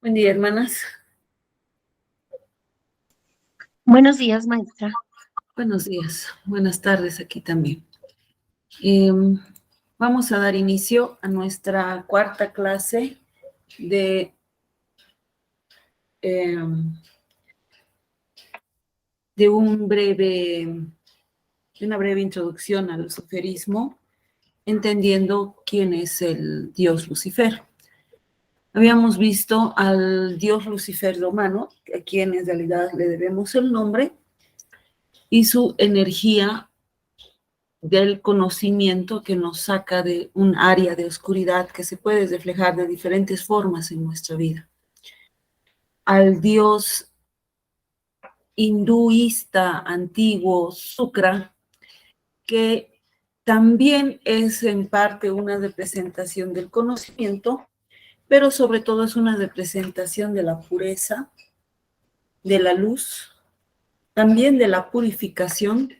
Buen día, hermanas. Buenos días, maestra. Buenos días. Buenas tardes aquí también. Vamos a dar inicio a nuestra cuarta clase de, em, de una breve introducción al luciferismo, entendiendo quién es el dios Lucifer. Habíamos visto al dios Lucifer romano, a quien en realidad le debemos el nombre, y su energía del conocimiento que nos saca de un área de oscuridad que se puede reflejar de diferentes formas en nuestra vida. Al dios hinduista antiguo Shukra, que también es en parte una representación del conocimiento, pero sobre todo es una representación de la pureza, de la luz, también de la purificación,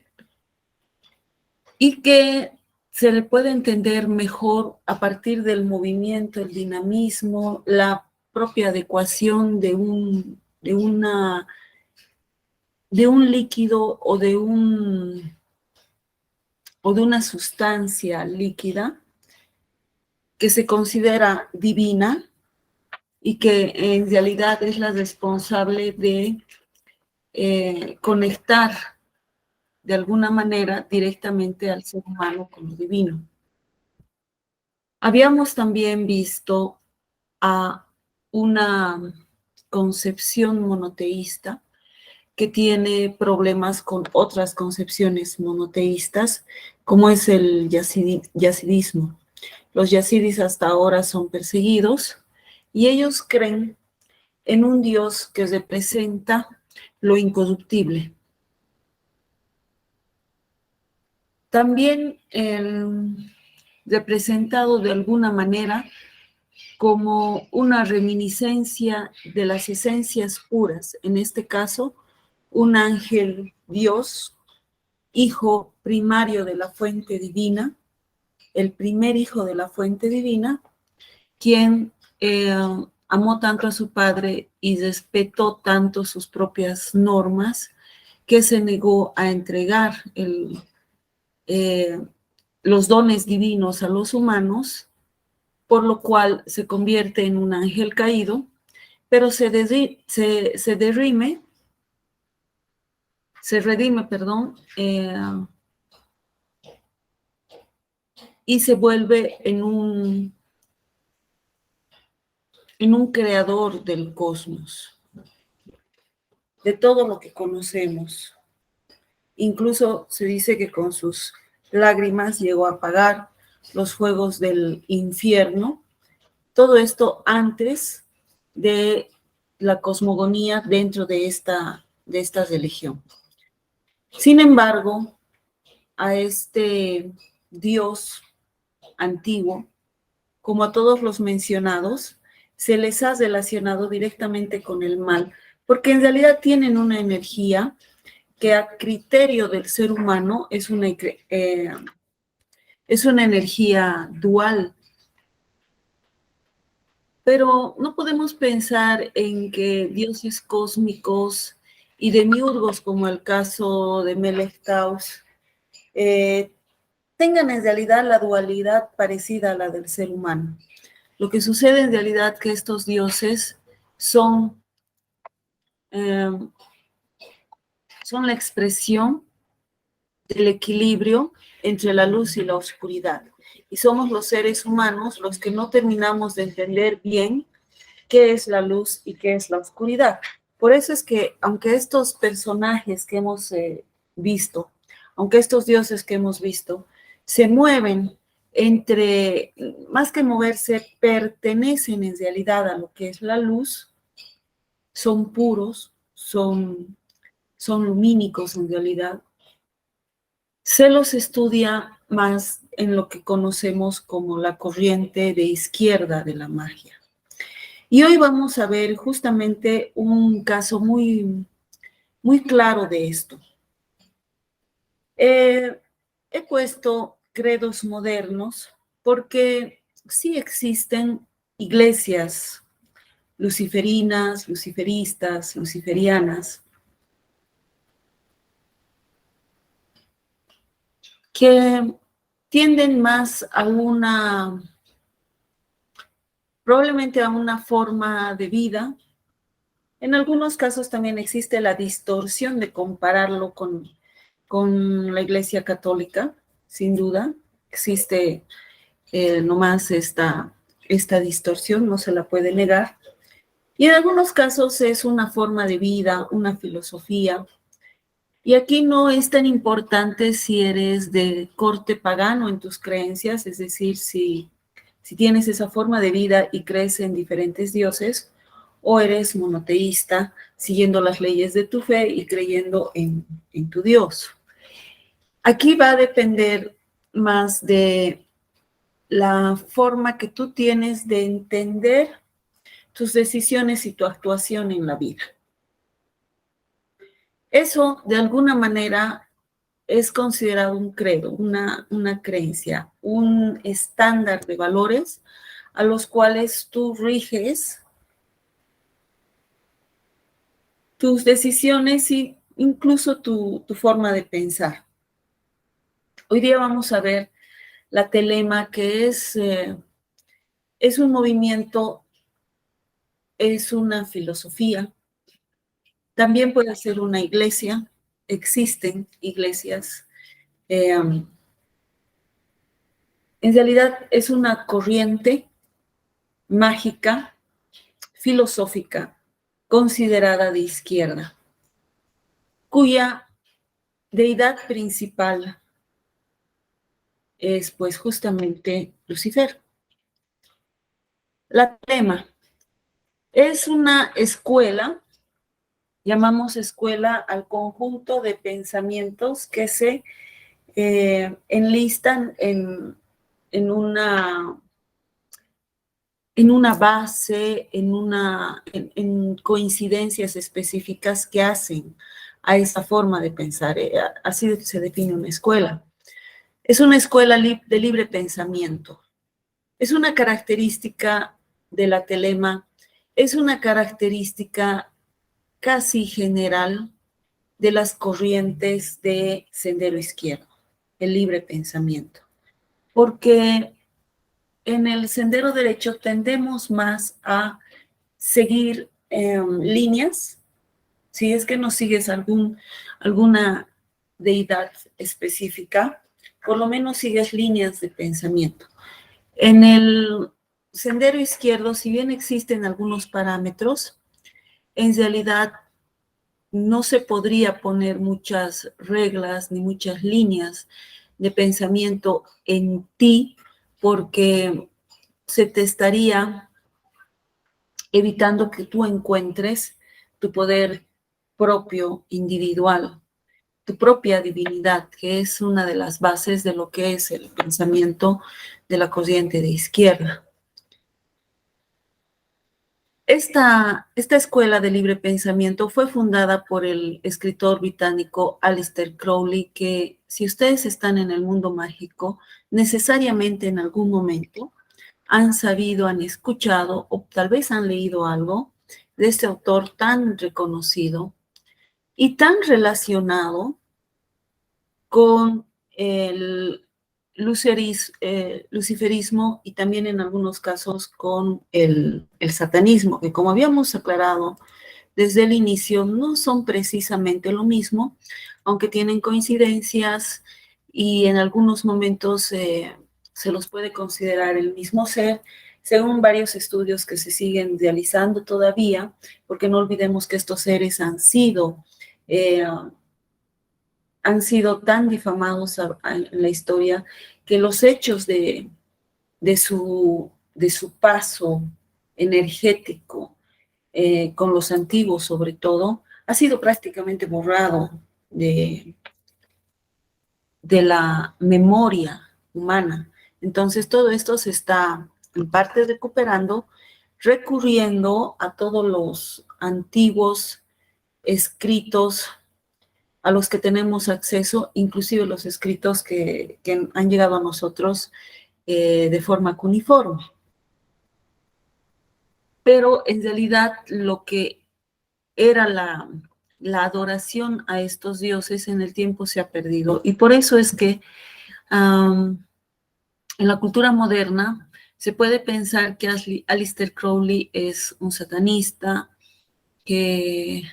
y que se le puede entender mejor a partir del movimiento, el dinamismo, la propia adecuación de un líquido o de una sustancia líquida que se considera divina y que en realidad es la responsable de conectar de alguna manera directamente al ser humano con lo divino. Habíamos también visto a una concepción monoteísta que tiene problemas con otras concepciones monoteístas, como es el yazidismo. Los yazidis hasta ahora son perseguidos y ellos creen en un Dios que representa lo incorruptible. También representado de alguna manera como una reminiscencia de las esencias puras, en este caso, un ángel Dios, hijo primario de la fuente divina, el primer hijo de la fuente divina, quien amó tanto a su padre y respetó tanto sus propias normas, que se negó a entregar los dones divinos a los humanos, por lo cual se convierte en un ángel caído, pero se redime, y se vuelve en un creador del cosmos, de todo lo que conocemos. Incluso se dice que con sus lágrimas llegó a apagar los fuegos del infierno. Todo esto antes de la cosmogonía dentro de esta religión. Sin embargo, a este Dios antiguo, como a todos los mencionados, se les ha relacionado directamente con el mal, porque en realidad tienen una energía que a criterio del ser humano es una energía dual. Pero no podemos pensar en que dioses cósmicos y demiurgos, como el caso de Melech Taus, tengan en realidad la dualidad parecida a la del ser humano. Lo que sucede en realidad es que estos dioses son la expresión del equilibrio entre la luz y la oscuridad. Y somos los seres humanos los que no terminamos de entender bien qué es la luz y qué es la oscuridad. Por eso es que, aunque estos personajes que hemos visto, aunque estos dioses que hemos visto, se mueven más que moverse, pertenecen en realidad a lo que es la luz, son puros, son lumínicos en realidad. Se los estudia más en lo que conocemos como la corriente de izquierda de la magia. Y hoy vamos a ver justamente un caso muy, muy claro de esto. He puesto credos modernos porque sí existen iglesias luciferinas, luciferistas, luciferianas, que tienden más a probablemente a una forma de vida. En algunos casos también existe la distorsión de compararlo con la Iglesia Católica, sin duda. Existe nomás esta distorsión, no se la puede negar. Y en algunos casos es una forma de vida, una filosofía. Y aquí no es tan importante si eres de corte pagano en tus creencias, es decir, si tienes esa forma de vida y crees en diferentes dioses, o eres monoteísta, siguiendo las leyes de tu fe y creyendo en tu Dios. Aquí va a depender más de la forma que tú tienes de entender tus decisiones y tu actuación en la vida. Eso, de alguna manera, es considerado un credo, una creencia, un estándar de valores a los cuales tú riges tus decisiones e incluso tu forma de pensar. Hoy día vamos a ver la telema, que es un movimiento, es una filosofía, también puede ser una iglesia, existen iglesias. En realidad es una corriente mágica, filosófica, considerada de izquierda, cuya deidad principal es pues justamente Lucifer. La telema es una escuela, llamamos escuela al conjunto de pensamientos que se enlistan en una base, en coincidencias específicas que hacen a esa forma de pensar. Así se define una escuela. Es una escuela de libre pensamiento. Es una característica de la telema, es una característica casi general de las corrientes de sendero izquierdo, el libre pensamiento. Porque en el sendero derecho tendemos más a seguir líneas. Si es que no sigues alguna deidad específica, por lo menos sigues líneas de pensamiento. En el sendero izquierdo, si bien existen algunos parámetros, en realidad no se podría poner muchas reglas ni muchas líneas de pensamiento en ti, porque se te estaría evitando que tú encuentres tu poder propio, individual, tu propia divinidad, que es una de las bases de lo que es el pensamiento de la corriente de izquierda. Esta escuela de libre pensamiento fue fundada por el escritor británico Aleister Crowley, que si ustedes están en el mundo mágico, necesariamente en algún momento han sabido, han escuchado o tal vez han leído algo de este autor tan reconocido y tan relacionado con el luciferismo y también en algunos casos con el satanismo, que como habíamos aclarado desde el inicio, no son precisamente lo mismo, aunque tienen coincidencias y en algunos momentos se los puede considerar el mismo ser, según varios estudios que se siguen realizando todavía, porque no olvidemos que estos seres han sido tan difamados en la historia que los hechos de su paso energético con los antiguos sobre todo, ha sido prácticamente borrado de la memoria humana. Entonces todo esto se está en parte recuperando, recurriendo a todos los antiguos escritos a los que tenemos acceso, inclusive los escritos que han llegado a nosotros de forma cuneiforme. pero en realidad lo que era la adoración a estos dioses en el tiempo se ha perdido. Y por eso es que en la cultura moderna se puede pensar que Aleister Crowley es un satanista, que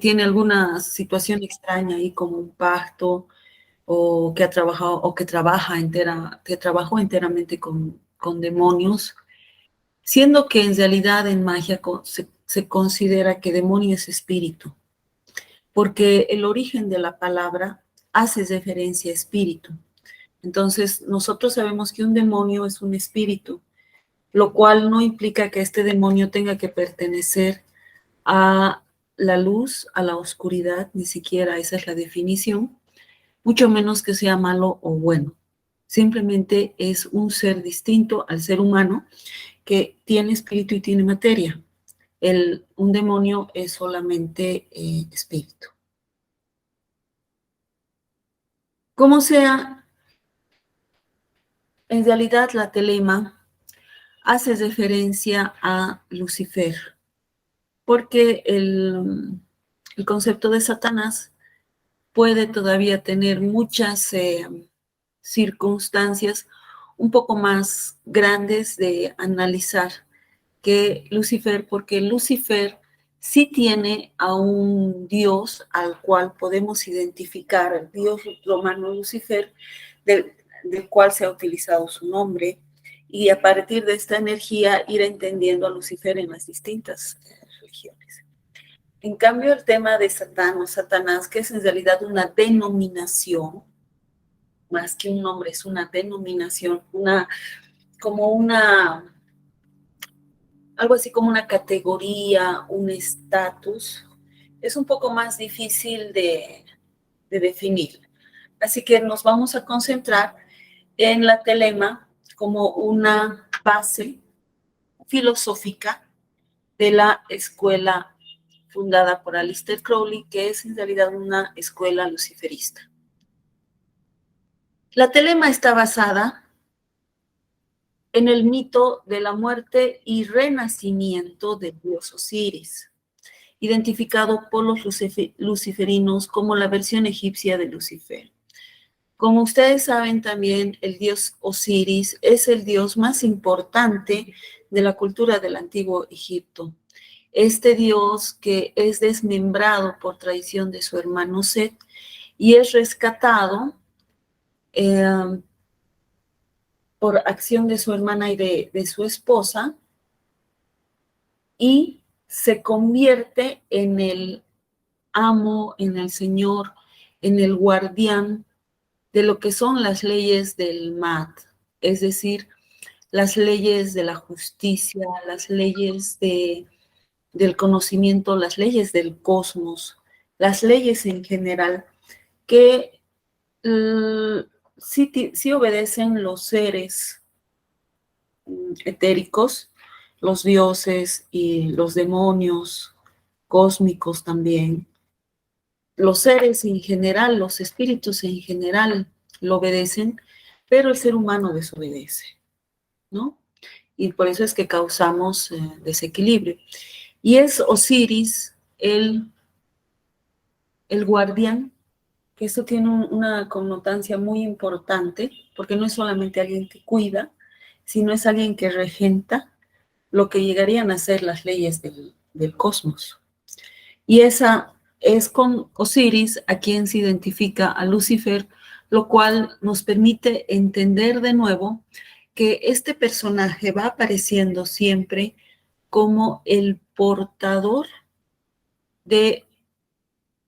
tiene alguna situación extraña ahí como un pacto, o que ha trabajado, o que trabajó enteramente con demonios, siendo que en realidad en magia se considera que demonio es espíritu, porque el origen de la palabra hace referencia a espíritu. Entonces, nosotros sabemos que un demonio es un espíritu, lo cual no implica que este demonio tenga que pertenecer a la luz, a la oscuridad, ni siquiera esa es la definición, mucho menos que sea malo o bueno. Simplemente es un ser distinto al ser humano que tiene espíritu y tiene materia. Un demonio es solamente espíritu. Como sea, en realidad la telema hace referencia a Lucifer, porque el concepto de Satanás puede todavía tener muchas circunstancias un poco más grandes de analizar que Lucifer, porque Lucifer sí tiene a un dios al cual podemos identificar, el dios romano Lucifer, del cual se ha utilizado su nombre, y a partir de esta energía ir entendiendo a Lucifer en las distintas religiones. En cambio, el tema de Satán o Satanás, que es en realidad una denominación, más que un nombre, es una denominación, algo así como una categoría, un estatus, es un poco más difícil de definir. Así que nos vamos a concentrar en la telema como una base filosófica de la escuela fundada por Aleister Crowley, que es en realidad una escuela luciferista. La telema está basada en el mito de la muerte y renacimiento del dios Osiris, identificado por los luciferinos como la versión egipcia de Lucifer. Como ustedes saben también, el dios Osiris es el dios más importante de la cultura del antiguo Egipto. Este dios que es desmembrado por traición de su hermano Set y es rescatado por acción de su hermana y de su esposa, y se convierte en el amo, en el señor, en el guardián de lo que son las leyes del Mat, es decir, las leyes de la justicia, las leyes del conocimiento, las leyes del cosmos, las leyes en general, que sí obedecen los seres etéricos, los dioses y los demonios cósmicos también. Los seres en general, los espíritus en general lo obedecen, pero el ser humano desobedece, ¿no? Y por eso es que causamos desequilibrio. Y es Osiris el guardián, que esto tiene una connotancia muy importante, porque no es solamente alguien que cuida, sino es alguien que regenta lo que llegarían a ser las leyes del cosmos. Y esa es con Osiris a quien se identifica a Lucifer, lo cual nos permite entender de nuevo que este personaje va apareciendo siempre como el portador de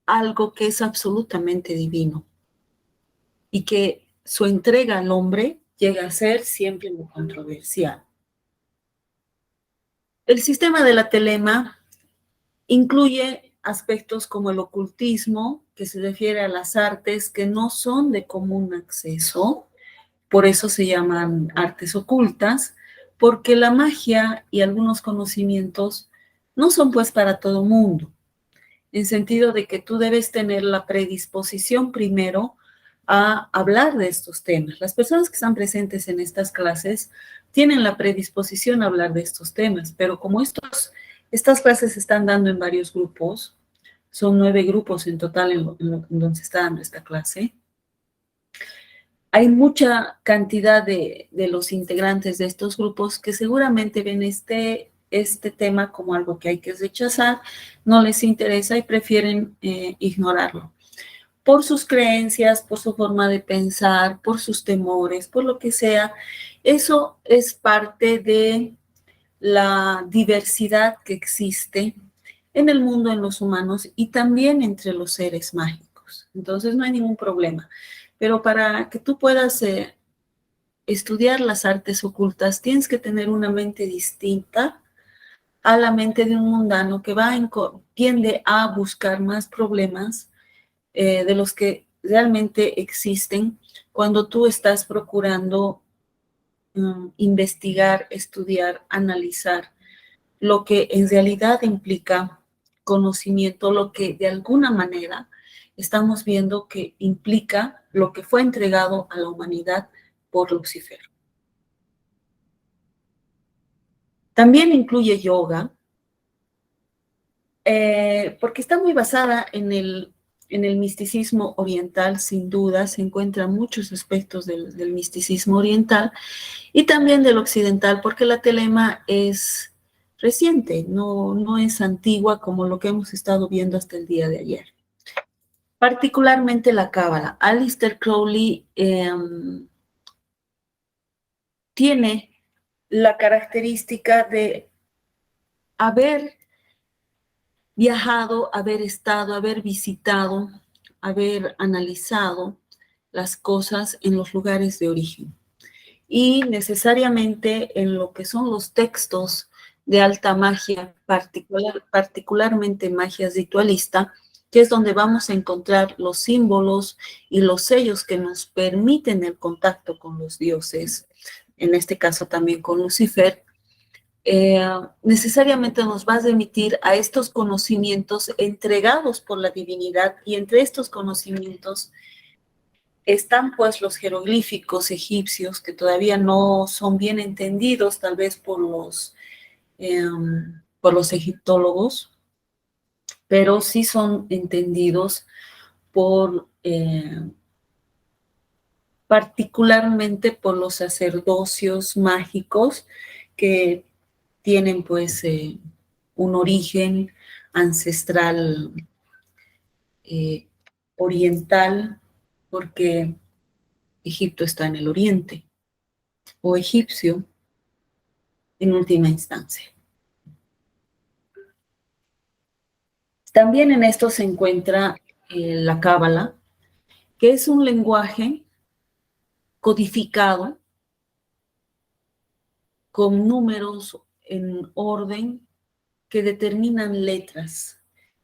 algo que es absolutamente divino y que su entrega al hombre llega a ser siempre muy controversial. El sistema de la telema incluye aspectos como el ocultismo, que se refiere a las artes que no son de común acceso, por eso se llaman artes ocultas, porque la magia y algunos conocimientos no son pues para todo mundo, en sentido de que tú debes tener la predisposición primero a hablar de estos temas. Las personas que están presentes en estas clases tienen la predisposición a hablar de estos temas, pero como estas clases se están dando en varios grupos, son 9 grupos en total en donde se está dando esta clase, hay mucha cantidad de los integrantes de estos grupos que seguramente ven este tema como algo que hay que rechazar, no les interesa y prefieren ignorarlo. Por sus creencias, por su forma de pensar, por sus temores, por lo que sea. Eso es parte de la diversidad que existe en el mundo, en los humanos y también entre los seres mágicos. Entonces no hay ningún problema. Pero para que tú puedas estudiar las artes ocultas, tienes que tener una mente distinta a la mente de un mundano que tiende a buscar más problemas de los que realmente existen cuando tú estás procurando investigar, estudiar, analizar lo que en realidad implica conocimiento, lo que de alguna manera estamos viendo que implica lo que fue entregado a la humanidad por Lucifer. También incluye yoga, porque está muy basada en el misticismo oriental, sin duda, se encuentran muchos aspectos del misticismo oriental y también del occidental, porque la telema es reciente, no es antigua como lo que hemos estado viendo hasta el día de ayer. Particularmente la cábala. Aleister Crowley tiene la característica de haber viajado, haber estado, haber visitado, haber analizado las cosas en los lugares de origen. Y necesariamente en lo que son los textos de alta magia, particularmente magia ritualista, que es donde vamos a encontrar los símbolos y los sellos que nos permiten el contacto con los dioses, en este caso también con Lucifer, necesariamente nos va a remitir a estos conocimientos entregados por la divinidad, y entre estos conocimientos están pues los jeroglíficos egipcios que todavía no son bien entendidos tal vez por los egiptólogos, pero sí son entendidos por particularmente por los sacerdocios mágicos que tienen pues un origen ancestral oriental, porque Egipto está en el oriente, o egipcio en última instancia. También en esto se encuentra la cábala, que es un lenguaje codificado con números en orden que determinan letras.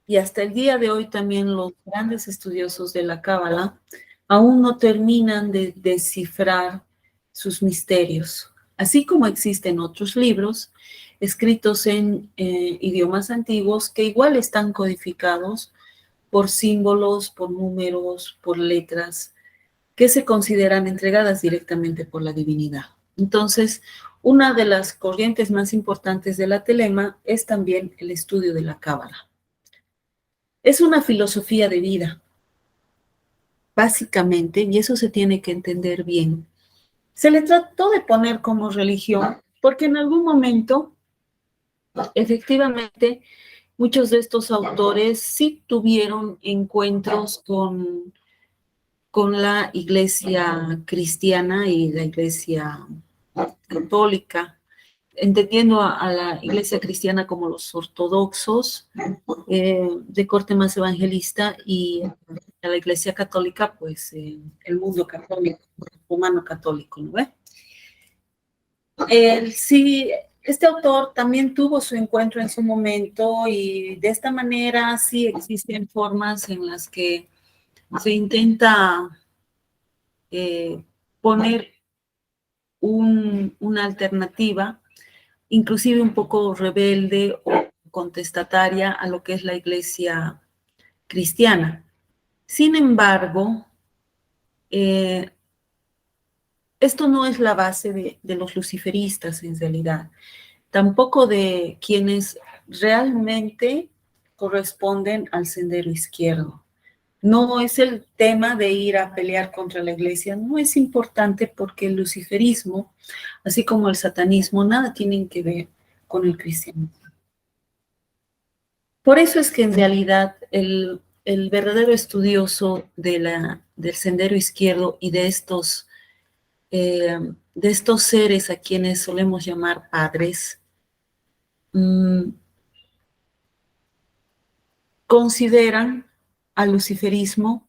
Y hasta el día de hoy también los grandes estudiosos de la cábala aún no terminan de descifrar sus misterios. Así como existen otros libros escritos en idiomas antiguos que igual están codificados por símbolos, por números, por letras, que se consideran entregadas directamente por la divinidad. Entonces, una de las corrientes más importantes de la telema es también el estudio de la cábala. Es una filosofía de vida, básicamente, y eso se tiene que entender bien. Se le trató de poner como religión porque en algún momento, efectivamente, muchos de estos autores sí tuvieron encuentros con la iglesia cristiana y la iglesia católica, entendiendo a la iglesia cristiana como los ortodoxos de corte más evangelista, y a la iglesia católica, pues el mundo católico, romano católico, ¿no ve? Sí, este autor también tuvo su encuentro en su momento, y de esta manera sí existen formas en las que se intenta poner una alternativa, inclusive un poco rebelde o contestataria a lo que es la iglesia cristiana. Sin embargo, esto no es la base de los luciferistas en realidad, tampoco de quienes realmente corresponden al sendero izquierdo. No es el tema de ir a pelear contra la iglesia, no es importante porque el luciferismo, así como el satanismo, nada tienen que ver con el cristianismo. Por eso es que en realidad el verdadero estudioso del sendero izquierdo y de estos seres a quienes solemos llamar padres, consideran al luciferismo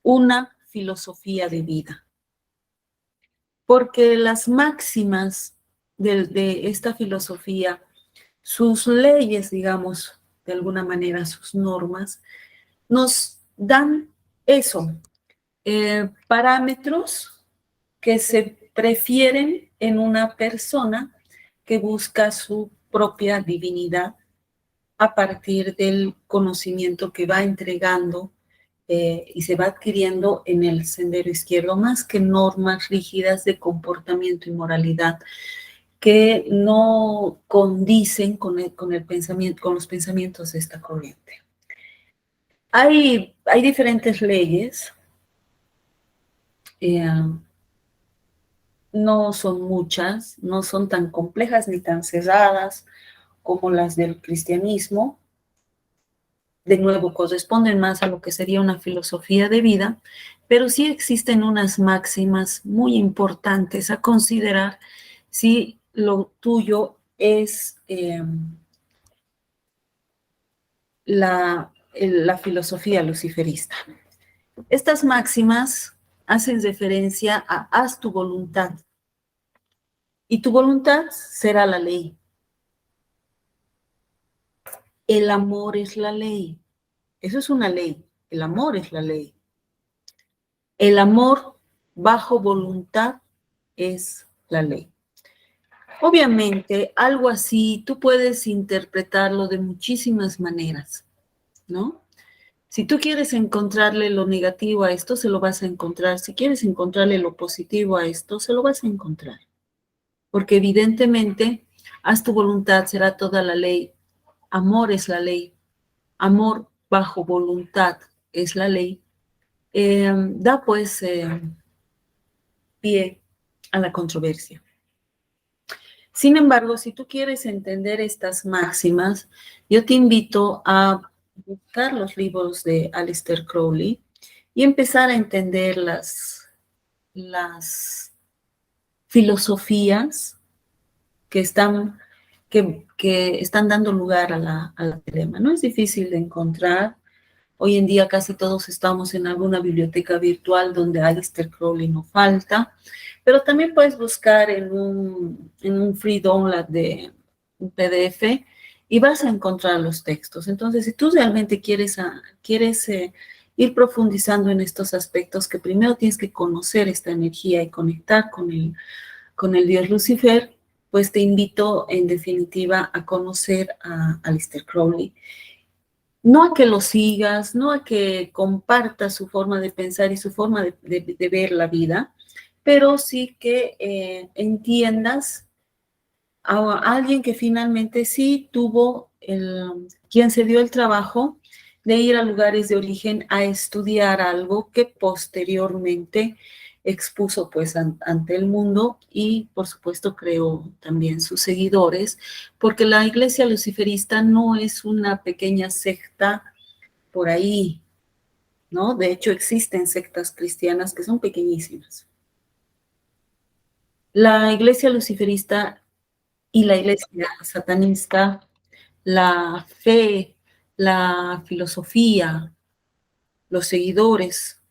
una filosofía de vida. Porque las máximas de esta filosofía, sus leyes, digamos, de alguna manera, sus normas, nos dan eso, parámetros que se prefieren en una persona que busca su propia divinidad a partir del conocimiento que va entregando y se va adquiriendo en el sendero izquierdo, más que normas rígidas de comportamiento y moralidad que no condicen con el pensamiento, con los pensamientos de esta corriente. Hay diferentes leyes, no son muchas, no son tan complejas ni tan cerradas como las del cristianismo. De nuevo, corresponden más a lo que sería una filosofía de vida, pero sí existen unas máximas muy importantes a considerar si lo tuyo es la filosofía luciferista. Estas máximas hacen referencia a haz tu voluntad y tu voluntad será la ley. El amor es la ley. Eso es una ley. El amor es la ley. El amor bajo voluntad es la ley. Obviamente, algo así tú puedes interpretarlo de muchísimas maneras, ¿no? Si tú quieres encontrarle lo negativo a esto, se lo vas a encontrar. Si quieres encontrarle lo positivo a esto, se lo vas a encontrar. Porque evidentemente, haz tu voluntad, será toda la ley. Amor es la ley. Amor bajo voluntad es la ley. Da pues pie a la controversia. Sin embargo, si tú quieres entender estas máximas, yo te invito a buscar los libros de Aleister Crowley y empezar a entender las filosofías que están dando lugar a la telema. No es difícil de encontrar. Hoy en día casi todos estamos en alguna biblioteca virtual donde Aleister Crowley no falta, pero también puedes buscar en un free download de un PDF y vas a encontrar los textos. Entonces, si tú realmente quieres ir profundizando en estos aspectos, que primero tienes que conocer esta energía y conectar con el dios Lucifer, pues te invito en definitiva a conocer a Aleister Crowley. No a que lo sigas, no a que compartas su forma de pensar y su forma de ver la vida, pero sí que entiendas a alguien que finalmente sí tuvo quien se dio el trabajo de ir a lugares de origen a estudiar algo que posteriormente expuso pues ante el mundo y por supuesto creó también sus seguidores, porque la iglesia luciferista no es una pequeña secta por ahí, ¿no? De hecho existen sectas cristianas que son pequeñísimas. La iglesia luciferista y la iglesia satanista, la fe, la filosofía, los seguidores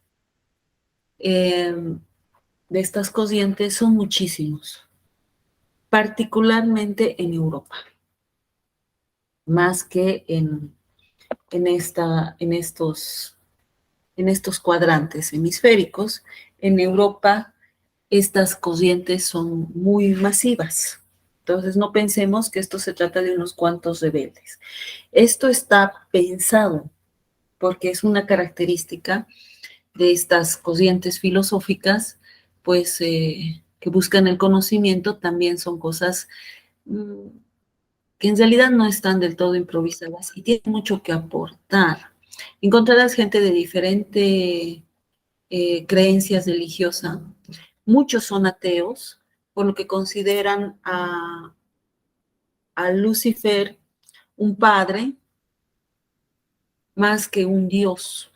de estas corrientes son muchísimos, particularmente en Europa, más que en estos cuadrantes hemisféricos. En Europa estas corrientes son muy masivas. Entonces no pensemos que esto se trata de unos cuantos rebeldes. Esto está pensado porque es una característica de estas corrientes filosóficas, pues que buscan el conocimiento, también son cosas que en realidad no están del todo improvisadas y tienen mucho que aportar. Encontrarás gente de diferente creencias religiosas. Muchos son ateos, por lo que consideran a Lucifer un padre más que un Dios,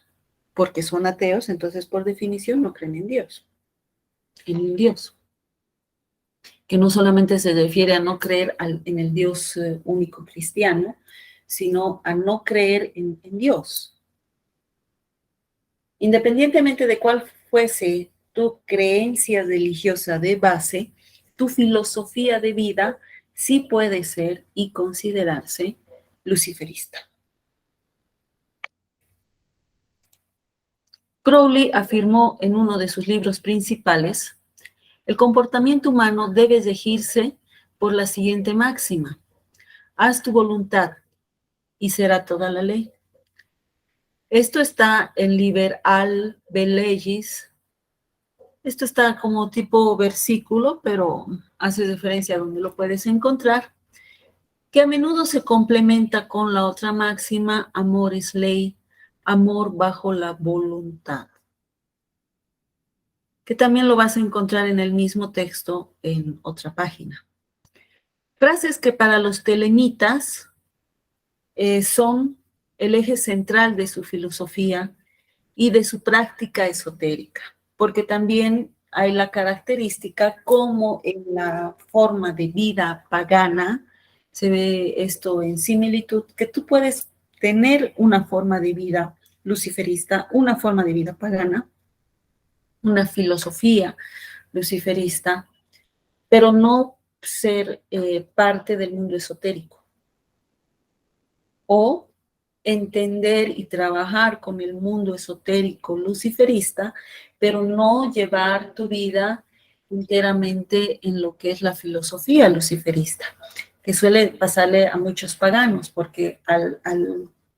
porque son ateos, entonces por definición no creen en Dios, en un Dios, que no solamente se refiere a no creer en el Dios único cristiano, sino a no creer en Dios. Independientemente de cuál fuese tu creencia religiosa de base, tu filosofía de vida sí puede ser y considerarse luciferista. Crowley afirmó en uno de sus libros principales: el comportamiento humano debe regirse por la siguiente máxima: haz tu voluntad y será toda la ley. Esto está en Liber Albe Legis. Esto está como tipo versículo, pero hace referencia a donde lo puedes encontrar, que a menudo se complementa con la otra máxima: amor es ley, amor bajo la voluntad, que también lo vas a encontrar en el mismo texto en otra página. Frases que para los telemitas son el eje central de su filosofía y de su práctica esotérica, porque también hay la característica como en la forma de vida pagana se ve esto en similitud, que tú puedes tener una forma de vida luciferista, una forma de vida pagana, una filosofía luciferista, pero no ser parte del mundo esotérico, o entender y trabajar con el mundo esotérico luciferista, pero no llevar tu vida enteramente en lo que es la filosofía luciferista, que suele pasarle a muchos paganos, porque al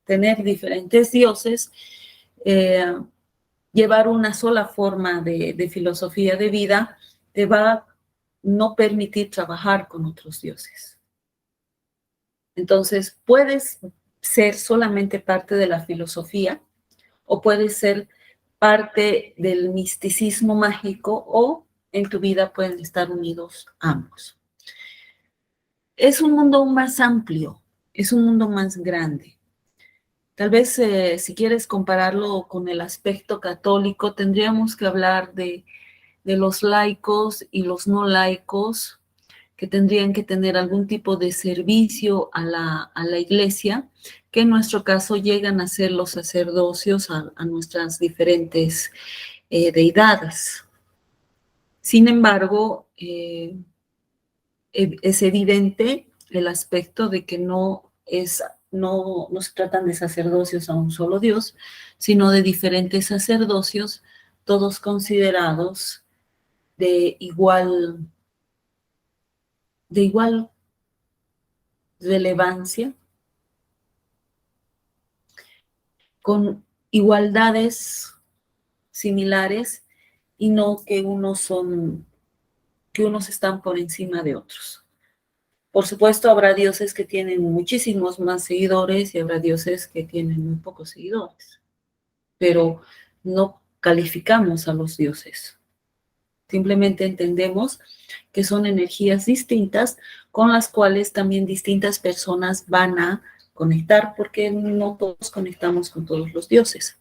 tener diferentes dioses, llevar una sola forma de filosofía de vida te va a no permitir trabajar con otros dioses. Entonces, puedes ser solamente parte de la filosofía o puedes ser parte del misticismo mágico, o en tu vida pueden estar unidos ambos. Es un mundo más amplio, es un mundo más grande. Tal vez si quieres compararlo con el aspecto católico, tendríamos que hablar de los laicos y los no laicos, que tendrían que tener algún tipo de servicio a la iglesia, que en nuestro caso llegan a ser los sacerdocios a nuestras diferentes deidades. Sin embargo, es evidente el aspecto de que no se tratan de sacerdocios a un solo Dios, sino de diferentes sacerdocios, todos considerados de igual relevancia, con igualdades similares, y no que unos están por encima de otros. Por supuesto, habrá dioses que tienen muchísimos más seguidores y habrá dioses que tienen muy pocos seguidores, pero no calificamos a los dioses. Simplemente entendemos que son energías distintas con las cuales también distintas personas van a conectar, porque no todos conectamos con todos los dioses.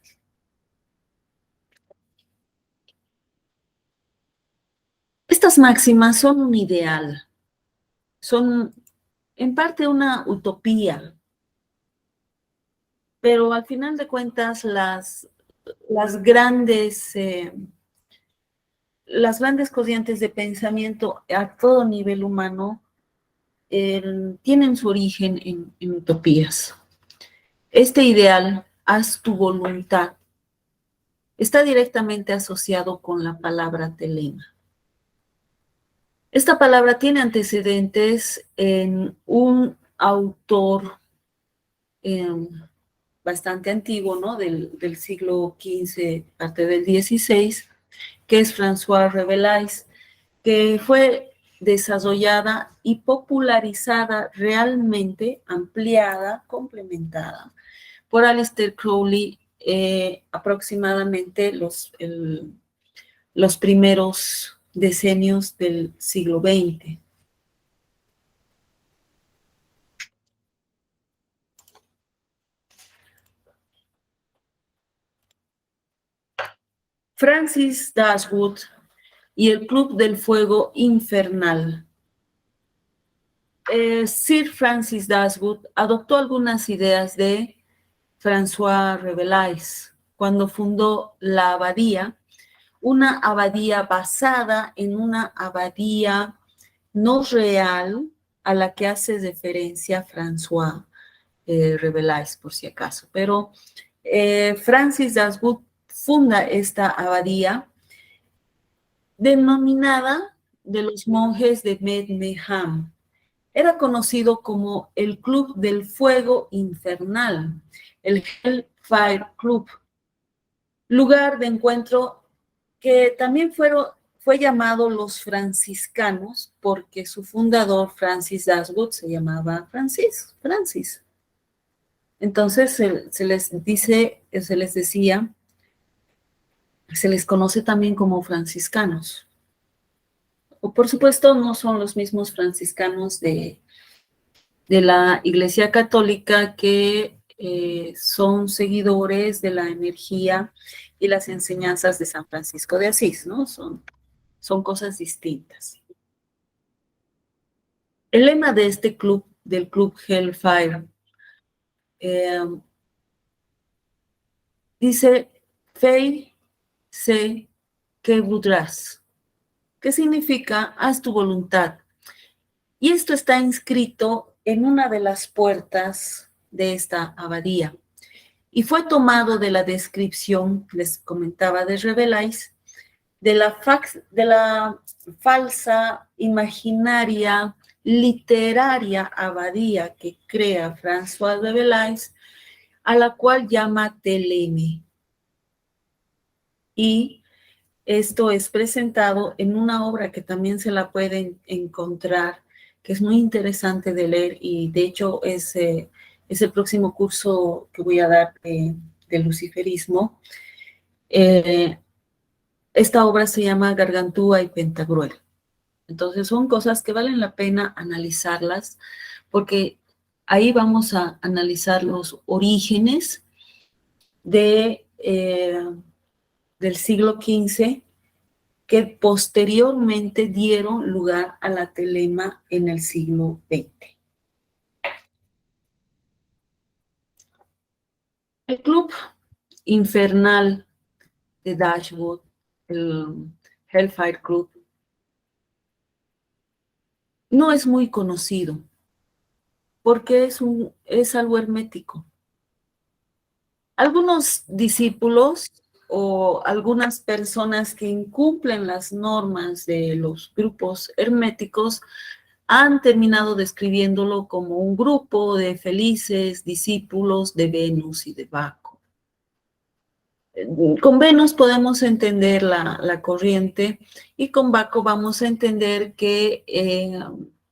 Estas máximas son un ideal, son en parte una utopía, pero al final de cuentas las grandes corrientes de pensamiento a todo nivel humano tienen su origen en utopías. Este ideal, haz tu voluntad, está directamente asociado con la palabra telema. Esta palabra tiene antecedentes en un autor bastante antiguo, ¿no? Del siglo XV, parte del XVI, que es François Rabelais, que fue desarrollada y popularizada realmente, ampliada, complementada por Aleister Crowley aproximadamente los primeros decenios del siglo XX. Francis Dashwood y el Club del Fuego Infernal. Sir Francis Dashwood adoptó algunas ideas de François Rabelais cuando fundó la abadía, una abadía basada en una abadía no real a la que hace referencia François Rabelais, por si acaso. Pero Francis Dashwood funda esta abadía denominada de los monjes de Medmeham. Era conocido como el Club del Fuego Infernal, el Hellfire Club, lugar de encuentro que también fue llamado los franciscanos porque su fundador, Francis Dashwood, se llamaba Francis. Entonces se les conoce también como franciscanos. O, por supuesto, no son los mismos franciscanos de la Iglesia Católica que son seguidores de la energía y las enseñanzas de San Francisco de Asís, ¿no? Son cosas distintas. El lema de este club, del Club Hellfire, dice, Fey sé que voudrás, que significa haz tu voluntad. Y esto está inscrito en una de las puertas de esta abadía. Y fue tomado de la descripción, les comentaba, de Rabelais, de la falsa, imaginaria, literaria abadía que crea François Rabelais, a la cual llama Teleme. Y esto es presentado en una obra que también se la pueden encontrar, que es muy interesante de leer y de hecho es el próximo curso que voy a dar de luciferismo. Esta obra se llama Gargantúa y Pentagruel. Entonces son cosas que valen la pena analizarlas porque ahí vamos a analizar los orígenes del siglo XV que posteriormente dieron lugar a la telema en el siglo XX. El Club Infernal de Dashwood, el Hellfire Club, no es muy conocido porque es algo hermético. Algunos discípulos o algunas personas que incumplen las normas de los grupos herméticos han terminado describiéndolo como un grupo de felices discípulos de Venus y de Baco. Con Venus podemos entender la corriente y con Baco vamos a entender que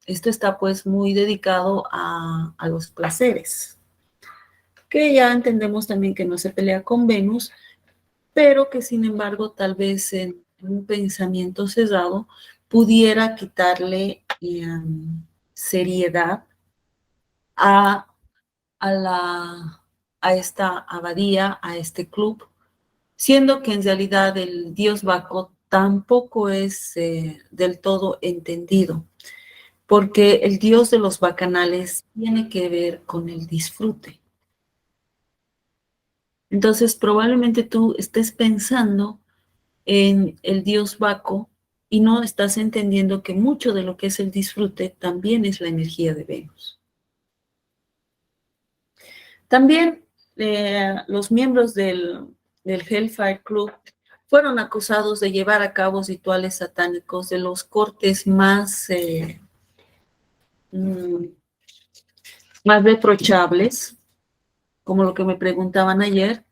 esto está pues muy dedicado a los placeres, que ya entendemos también que no se pelea con Venus, pero que sin embargo tal vez en un pensamiento cerrado pudiera quitarle seriedad a esta abadía, a este club, siendo que en realidad el dios Baco tampoco es del todo entendido, porque el dios de los bacanales tiene que ver con el disfrute. Entonces probablemente tú estés pensando en el dios Baco y no estás entendiendo que mucho de lo que es el disfrute también es la energía de Venus. También los miembros del Hellfire Club fueron acusados de llevar a cabo rituales satánicos de los cortes más reprochables, como lo que me preguntaban ayer,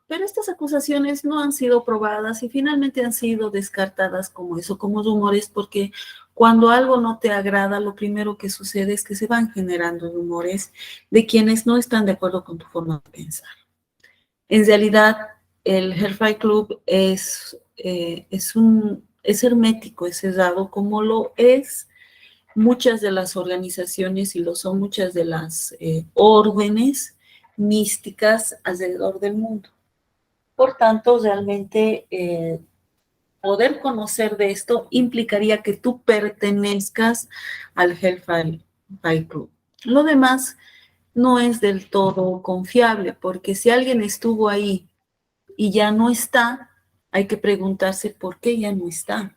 Pero estas acusaciones no han sido probadas y finalmente han sido descartadas como eso, como rumores, porque cuando algo no te agrada, lo primero que sucede es que se van generando rumores de quienes no están de acuerdo con tu forma de pensar. En realidad, el Hellfire Club es hermético, es cerrado, como lo es muchas de las organizaciones y lo son muchas de las órdenes místicas alrededor del mundo. Por tanto, realmente poder conocer de esto implicaría que tú pertenezcas al Hellfire Club. Lo demás no es del todo confiable, porque si alguien estuvo ahí y ya no está, hay que preguntarse por qué ya no está.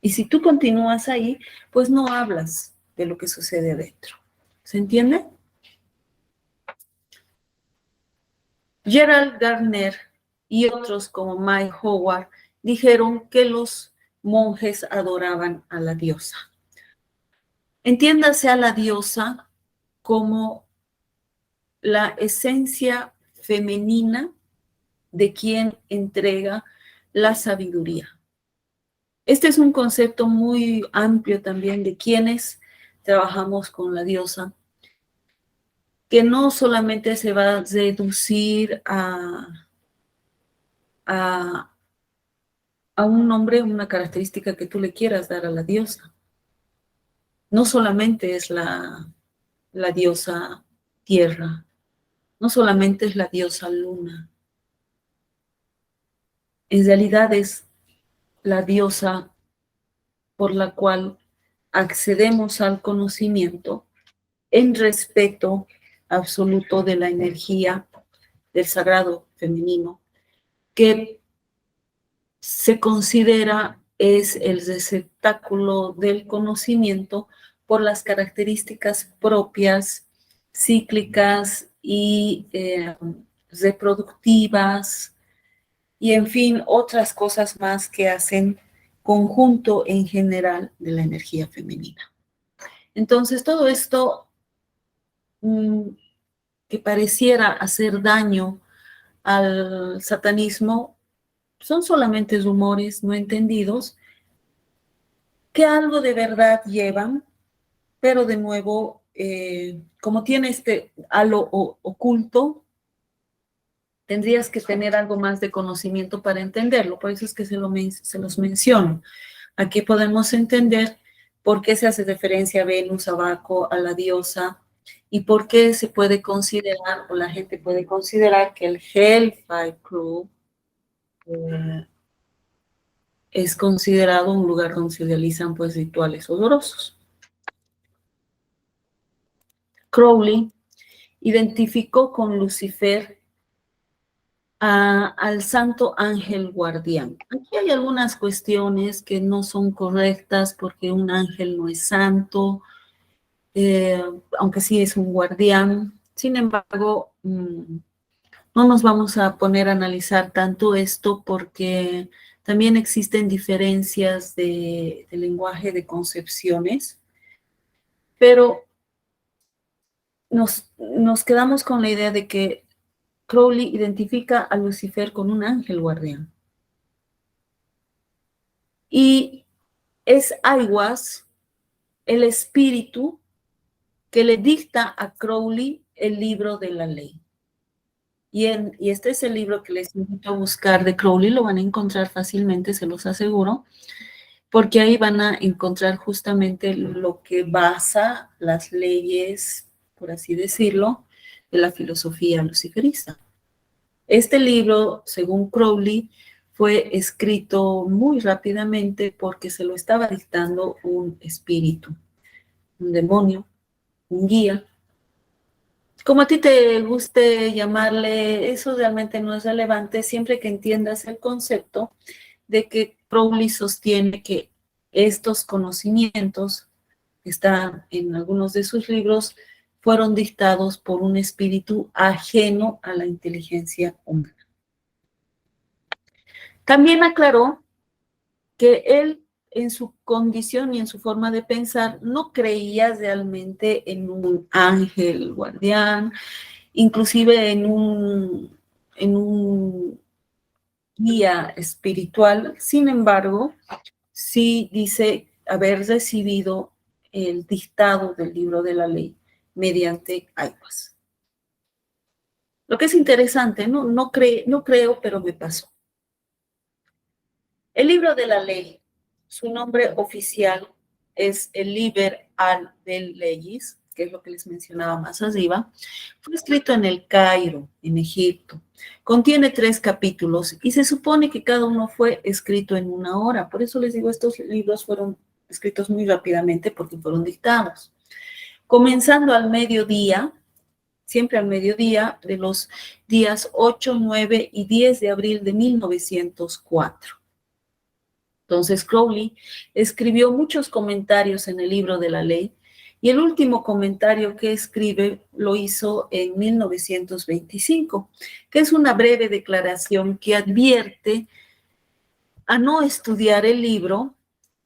Y si tú continúas ahí, pues no hablas de lo que sucede adentro. ¿Se entiende? Gerald Gardner y otros como Mike Howard dijeron que los monjes adoraban a la diosa. Entiéndase a la diosa como la esencia femenina de quien entrega la sabiduría. Este es un concepto muy amplio también de quienes trabajamos con la diosa, que no solamente se va a reducir a un nombre, una característica que tú le quieras dar a la diosa. No solamente es la diosa tierra, no solamente es la diosa luna, en realidad es la diosa por la cual accedemos al conocimiento en respeto absoluto de la energía del sagrado femenino, que se considera es el receptáculo del conocimiento por las características propias, cíclicas y reproductivas, y en fin, otras cosas más que hacen conjunto en general de la energía femenina. Entonces, todo esto que pareciera hacer daño al satanismo son solamente rumores no entendidos que algo de verdad llevan, pero de nuevo, como tiene este halo oculto, tendrías que tener algo más de conocimiento para entenderlo. Por eso es que se los menciono. Aquí podemos entender por qué se hace referencia a Venus, a Baco, a la diosa, y por qué se puede considerar, o la gente puede considerar, que el Hellfire Club es considerado un lugar donde se realizan pues rituales olorosos. Crowley identificó con Lucifer al santo ángel guardián. Aquí hay algunas cuestiones que no son correctas porque un ángel no es santo, aunque sí es un guardián. Sin embargo, no nos vamos a poner a analizar tanto esto porque también existen diferencias de lenguaje, de concepciones, pero nos quedamos con la idea de que Crowley identifica a Lucifer con un ángel guardián. Y es Aiwass, el espíritu, que le dicta a Crowley el libro de la ley. Y este es el libro que les invito a buscar de Crowley, lo van a encontrar fácilmente, se los aseguro, porque ahí van a encontrar justamente lo que basa las leyes, por así decirlo, de la filosofía luciferista. Este libro, según Crowley, fue escrito muy rápidamente porque se lo estaba dictando un espíritu, un demonio, un guía. Como a ti te guste llamarle, eso realmente no es relevante, siempre que entiendas el concepto de que Crowley sostiene que estos conocimientos que están en algunos de sus libros fueron dictados por un espíritu ajeno a la inteligencia humana. También aclaró que él, en su condición y en su forma de pensar, no creía realmente en un ángel guardián, inclusive en en un guía espiritual. Sin embargo, sí dice haber recibido el dictado del libro de la ley mediante aguas. Lo que es interesante, no creo, pero me pasó. El libro de la ley, su nombre oficial es el Liber al del Leyes, que es lo que les mencionaba más arriba. Fue escrito en el Cairo, en Egipto. Contiene 3 capítulos y se supone que cada uno fue escrito en 1 hora. Por eso les digo, estos libros fueron escritos muy rápidamente porque fueron dictados. Comenzando al mediodía, siempre al mediodía de los días 8, 9 y 10 de abril de 1904. Entonces Crowley escribió muchos comentarios en el libro de la ley y el último comentario que escribe lo hizo en 1925, que es una breve declaración que advierte a no estudiar el libro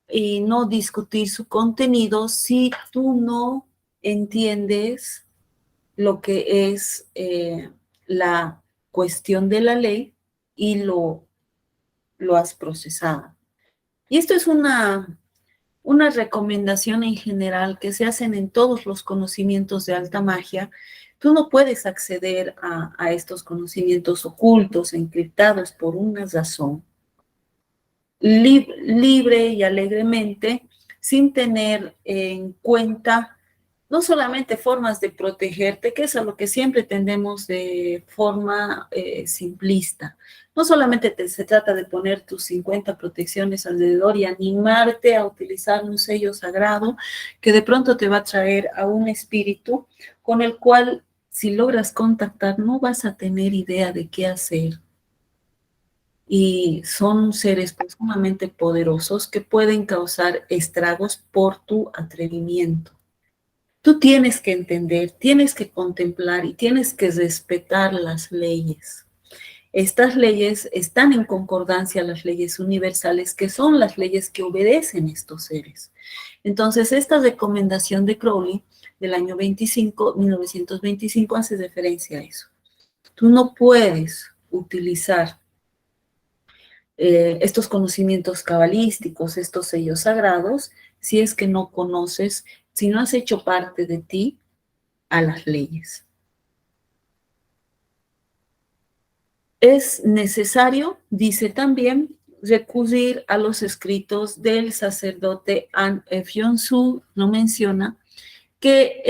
y no discutir su contenido si tú no entiendes lo que es la cuestión de la ley y lo has procesado. Y esto es una recomendación en general que se hacen en todos los conocimientos de alta magia. Tú no puedes acceder a estos conocimientos ocultos, encriptados por una razón, libre y alegremente, sin tener en cuenta no solamente formas de protegerte, que es a lo que siempre tendemos de forma simplista. No solamente se trata de poner tus 50 protecciones alrededor y animarte a utilizar un sello sagrado que de pronto te va a traer a un espíritu con el cual, si logras contactar, no vas a tener idea de qué hacer. Y son seres sumamente poderosos que pueden causar estragos por tu atrevimiento. Tú tienes que entender, tienes que contemplar y tienes que respetar las leyes. Estas leyes están en concordancia a las leyes universales, que son las leyes que obedecen estos seres. Entonces, esta recomendación de Crowley del año 1925 hace referencia a eso. Tú no puedes utilizar estos conocimientos cabalísticos, estos sellos sagrados, si es que no conoces, si no has hecho parte de ti a las leyes. Es necesario, dice también, recurrir a los escritos del sacerdote An Efyonsu, no menciona, que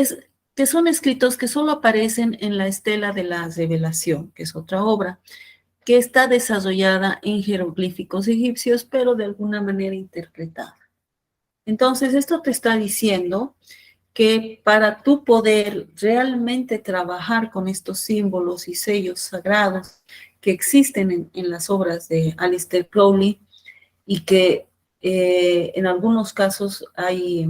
son escritos que solo aparecen en la Estela de la Revelación, que es otra obra, que está desarrollada en jeroglíficos egipcios, pero de alguna manera interpretada. Entonces, esto te está diciendo que para tú poder realmente trabajar con estos símbolos y sellos sagrados que existen en las obras de Aleister Crowley y que en algunos casos hay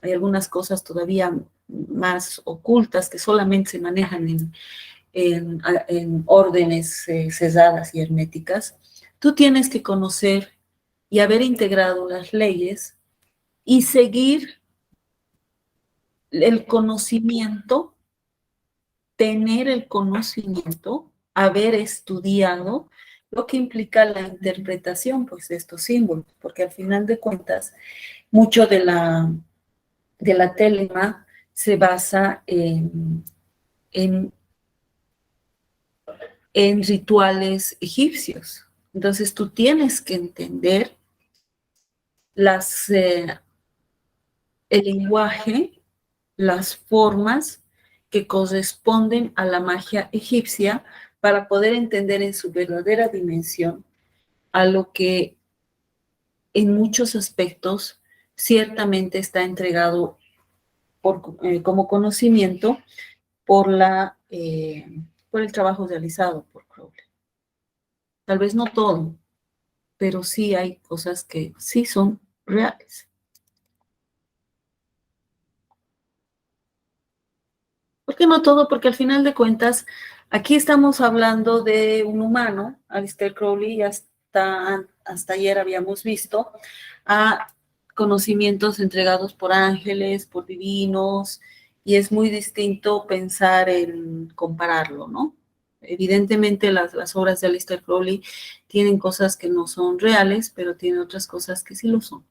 algunas cosas todavía más ocultas que solamente se manejan en órdenes cesadas y herméticas, tú tienes que conocer y haber integrado las leyes y seguir el conocimiento, tener el conocimiento, haber estudiado, lo que implica la interpretación pues, de estos símbolos, porque al final de cuentas, mucho de la telema se basa en rituales egipcios. Entonces tú tienes que entender el lenguaje, las formas que corresponden a la magia egipcia para poder entender en su verdadera dimensión a lo que en muchos aspectos ciertamente está entregado como conocimiento por el trabajo realizado por Crowley. Tal vez no todo, pero sí hay cosas que sí son reales. ¿Por qué no todo? Porque al final de cuentas, aquí estamos hablando de un humano, Aleister Crowley, y hasta ayer habíamos visto a conocimientos entregados por ángeles, por divinos, y es muy distinto pensar en compararlo, ¿no? Evidentemente las obras de Aleister Crowley tienen cosas que no son reales, pero tienen otras cosas que sí lo son.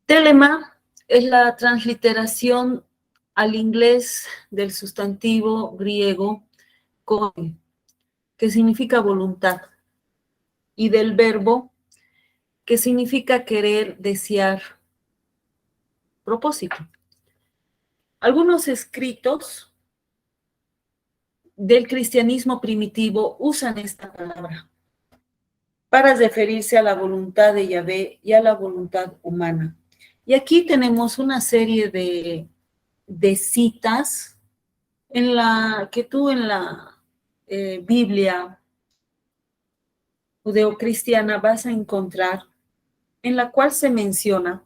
Telema es la transliteración al inglés del sustantivo griego koin, que significa voluntad, y del verbo que significa querer, desear, propósito. Algunos escritos del cristianismo primitivo usan esta palabra para referirse a la voluntad de Yahvé y a la voluntad humana. Y aquí tenemos una serie de citas que tú en la Biblia judeocristiana vas a encontrar, en la cual se menciona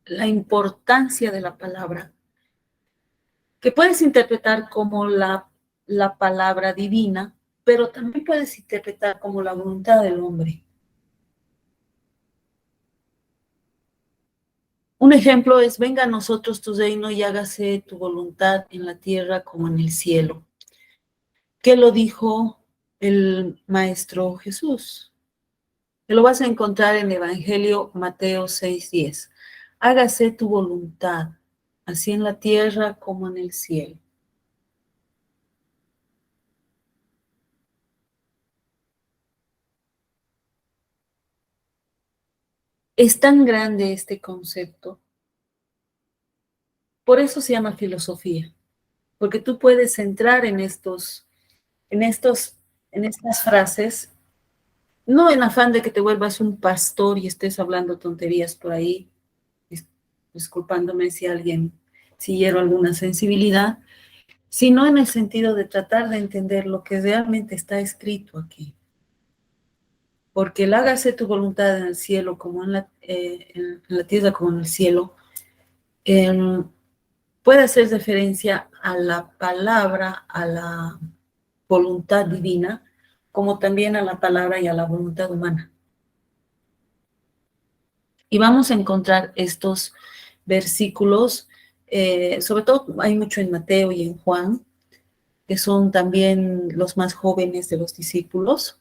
la importancia de la palabra, que puedes interpretar como la palabra divina, pero también puedes interpretar como la voluntad del hombre. Un ejemplo es: venga a nosotros tu reino y hágase tu voluntad en la tierra como en el cielo. ¿Qué lo dijo el Maestro Jesús? Que lo vas a encontrar en el Evangelio Mateo 6:10. Hágase tu voluntad, así en la tierra como en el cielo. Es tan grande este concepto. Por eso se llama filosofía, porque tú puedes entrar en estas frases, no en afán de que te vuelvas un pastor y estés hablando tonterías por ahí, disculpándome si hiero alguna sensibilidad, sino en el sentido de tratar de entender lo que realmente está escrito aquí. Porque el hágase tu voluntad en el cielo como en la tierra como en el cielo, puede hacer referencia a la palabra, a la voluntad divina, como también a la palabra y a la voluntad humana. Y vamos a encontrar estos versículos, sobre todo hay mucho en Mateo y en Juan, que son también los más jóvenes de los discípulos.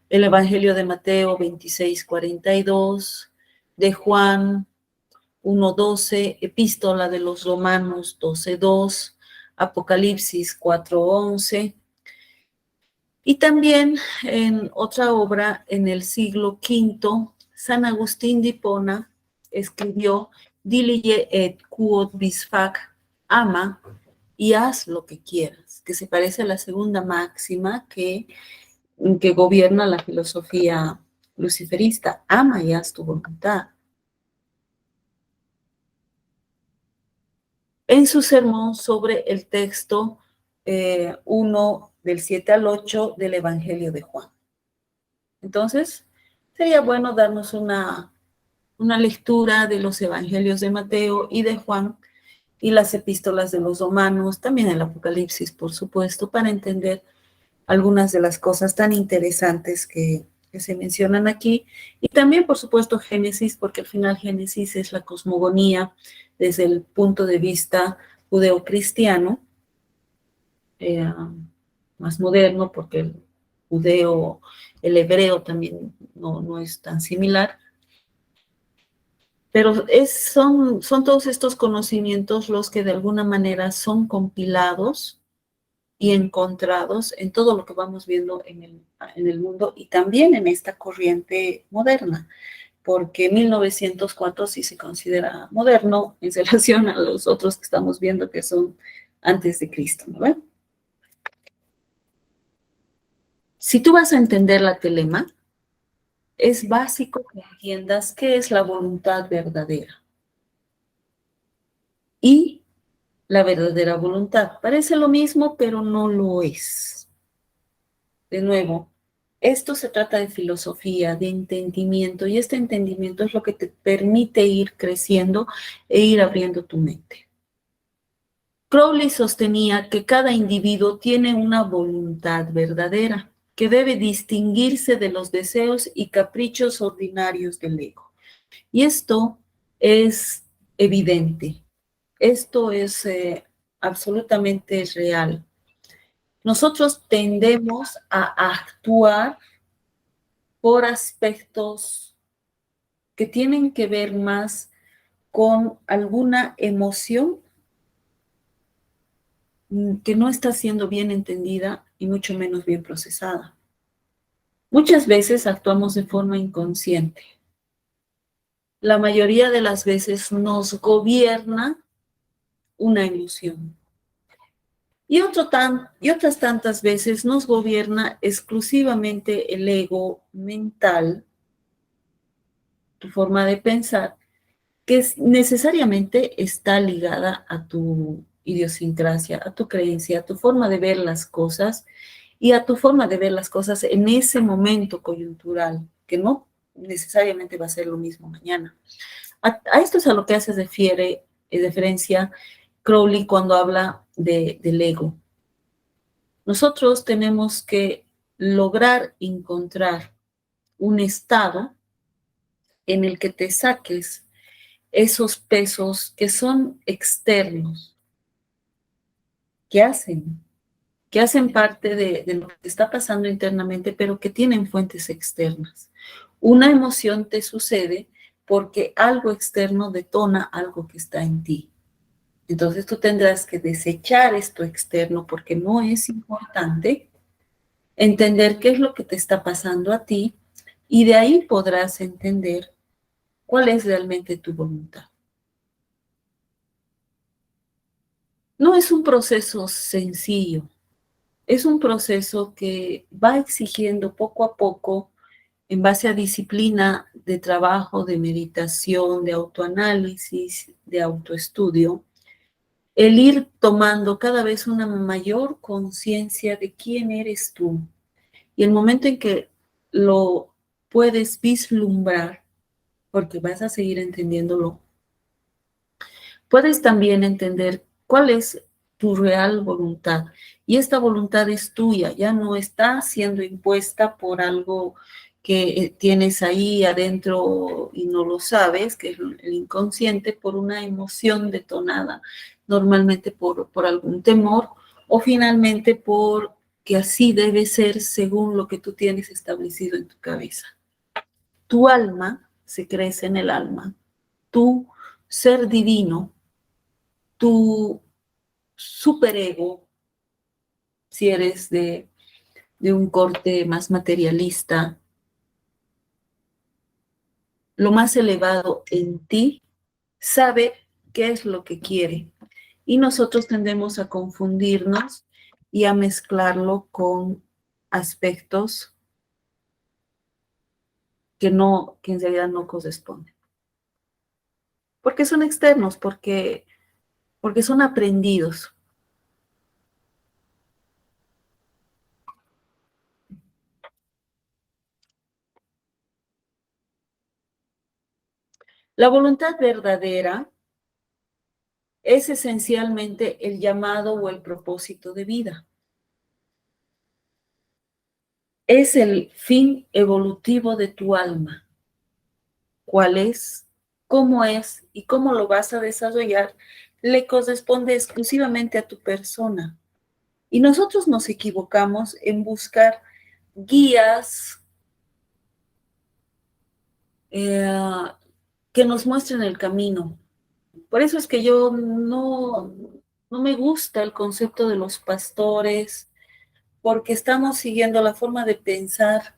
El Evangelio de Mateo 26:42, de Juan 1:12, Epístola de los Romanos 12:2, Apocalipsis 4:11, y también en otra obra en el siglo V, San Agustín de Hipona escribió Dilige et quod vis fac, ama y haz lo que quieras, que se parece a la segunda máxima que gobierna la filosofía luciferista: ama y haz tu voluntad. En su sermón sobre el texto 1 del 7 al 8 del Evangelio de Juan. Entonces, sería bueno darnos una lectura de los Evangelios de Mateo y de Juan y las epístolas de los romanos, también el Apocalipsis, por supuesto, para entender algunas de las cosas tan interesantes que se mencionan aquí. Y también, por supuesto, Génesis, porque al final Génesis es la cosmogonía desde el punto de vista judeocristiano, más moderno, porque el hebreo también no es tan similar. Pero son todos estos conocimientos los que de alguna manera son compilados y encontrados en todo lo que vamos viendo en el mundo y también en esta corriente moderna, porque 1904 sí se considera moderno en relación a los otros que estamos viendo que son antes de Cristo, ¿no ven? Si tú vas a entender la telema, es básico que entiendas qué es la voluntad verdadera y la verdadera voluntad. Parece lo mismo, pero no lo es. De nuevo, esto se trata de filosofía, de entendimiento, y este entendimiento es lo que te permite ir creciendo e ir abriendo tu mente. Crowley sostenía que cada individuo tiene una voluntad verdadera, que debe distinguirse de los deseos y caprichos ordinarios del ego. Y esto es evidente. Esto es absolutamente real. Nosotros tendemos a actuar por aspectos que tienen que ver más con alguna emoción que no está siendo bien entendida y mucho menos bien procesada. Muchas veces actuamos de forma inconsciente. La mayoría de las veces nos gobierna una ilusión. Y otras tantas veces nos gobierna exclusivamente el ego mental, tu forma de pensar, que necesariamente está ligada a tu idiosincrasia, a tu creencia, a tu forma de ver las cosas y a tu forma de ver las cosas en ese momento coyuntural, que no necesariamente va a ser lo mismo mañana. A esto es a lo que hace referencia Crowley cuando habla del ego. Nosotros tenemos que lograr encontrar un estado en el que te saques esos pesos que son externos, que hacen, que hacen parte de lo que te está pasando internamente, pero que tienen fuentes externas. Una emoción te sucede porque algo externo detona algo que está en ti. Entonces tú tendrás que desechar esto externo porque no es importante, entender qué es lo que te está pasando a ti y de ahí podrás entender cuál es realmente tu voluntad. No es un proceso sencillo, es un proceso que va exigiendo poco a poco, en base a disciplina de trabajo, de meditación, de autoanálisis, de autoestudio, el ir tomando cada vez una mayor conciencia de quién eres tú. Y el momento en que lo puedes vislumbrar, porque vas a seguir entendiéndolo, puedes también entender cuál es tu real voluntad. Y esta voluntad es tuya, ya no está siendo impuesta por algo que tienes ahí adentro y no lo sabes, que es el inconsciente, por una emoción detonada, normalmente por algún temor o finalmente por que así debe ser según lo que tú tienes establecido en tu cabeza. Tu alma se crece en el alma, tu ser divino, tu superego, si eres de un corte más materialista, lo más elevado en ti, sabe qué es lo que quiere. Y nosotros tendemos a confundirnos y a mezclarlo con aspectos que en realidad no corresponden. Porque son externos, porque son aprendidos. La voluntad verdadera es esencialmente el llamado o el propósito de vida. Es el fin evolutivo de tu alma. ¿Cuál es? ¿Cómo es? ¿Y cómo lo vas a desarrollar? Le corresponde exclusivamente a tu persona. Y nosotros nos equivocamos en buscar guías que nos muestren el camino. Por eso es que yo no me gusta el concepto de los pastores, porque estamos siguiendo la forma de pensar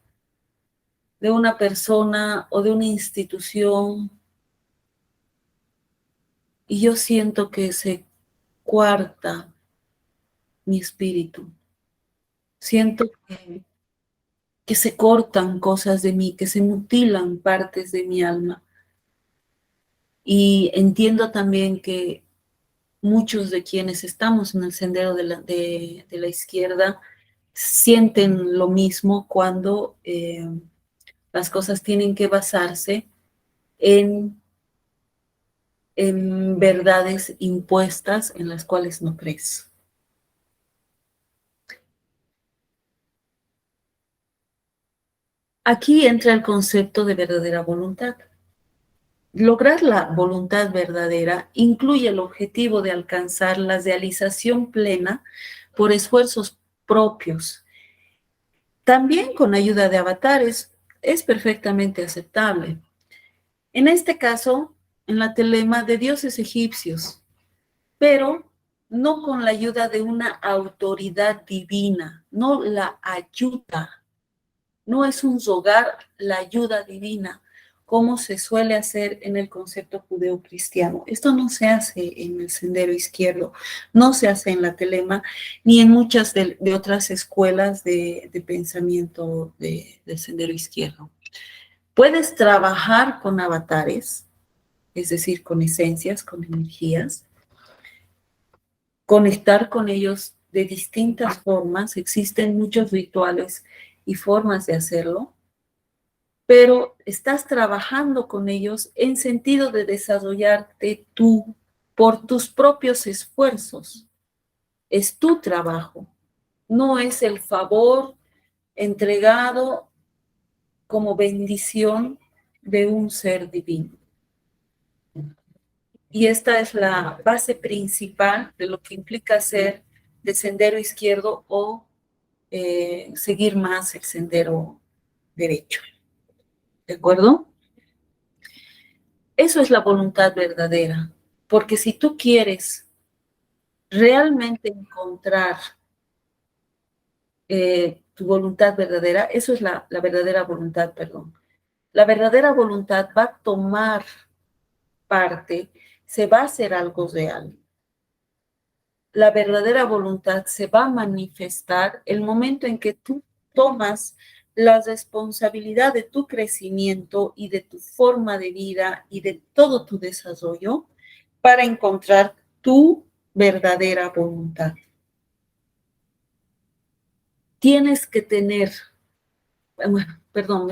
de una persona o de una institución y yo siento que se cuarta mi espíritu. Siento que se cortan cosas de mí, que se mutilan partes de mi alma. Y entiendo también que muchos de quienes estamos en el sendero de la izquierda sienten lo mismo cuando las cosas tienen que basarse en verdades impuestas en las cuales no crees. Aquí entra el concepto de verdadera voluntad. Lograr la voluntad verdadera incluye el objetivo de alcanzar la realización plena por esfuerzos propios. También con ayuda de avatares es perfectamente aceptable. En este caso, en la telema de dioses egipcios, pero no con la ayuda de una autoridad divina, no la ayuda, no es un rogar la ayuda divina, como se suele hacer en el concepto judeocristiano. Esto no se hace en el sendero izquierdo, no se hace en la telema, ni en muchas de otras escuelas de pensamiento del sendero izquierdo. Puedes trabajar con avatares, es decir, con esencias, con energías, conectar con ellos de distintas formas. Existen muchos rituales y formas de hacerlo, pero estás trabajando con ellos en sentido de desarrollarte tú por tus propios esfuerzos. Es tu trabajo, no es el favor entregado como bendición de un ser divino. Y esta es la base principal de lo que implica ser de sendero izquierdo o seguir más el sendero derecho. ¿De acuerdo? Eso es la voluntad verdadera. Porque si tú quieres realmente encontrar tu voluntad verdadera, eso es la verdadera voluntad, perdón. La verdadera voluntad va a tomar parte, se va a hacer algo real. La verdadera voluntad se va a manifestar el momento en que tú tomas la responsabilidad de tu crecimiento y de tu forma de vida y de todo tu desarrollo para encontrar tu verdadera voluntad. Tienes que tener, bueno, perdón,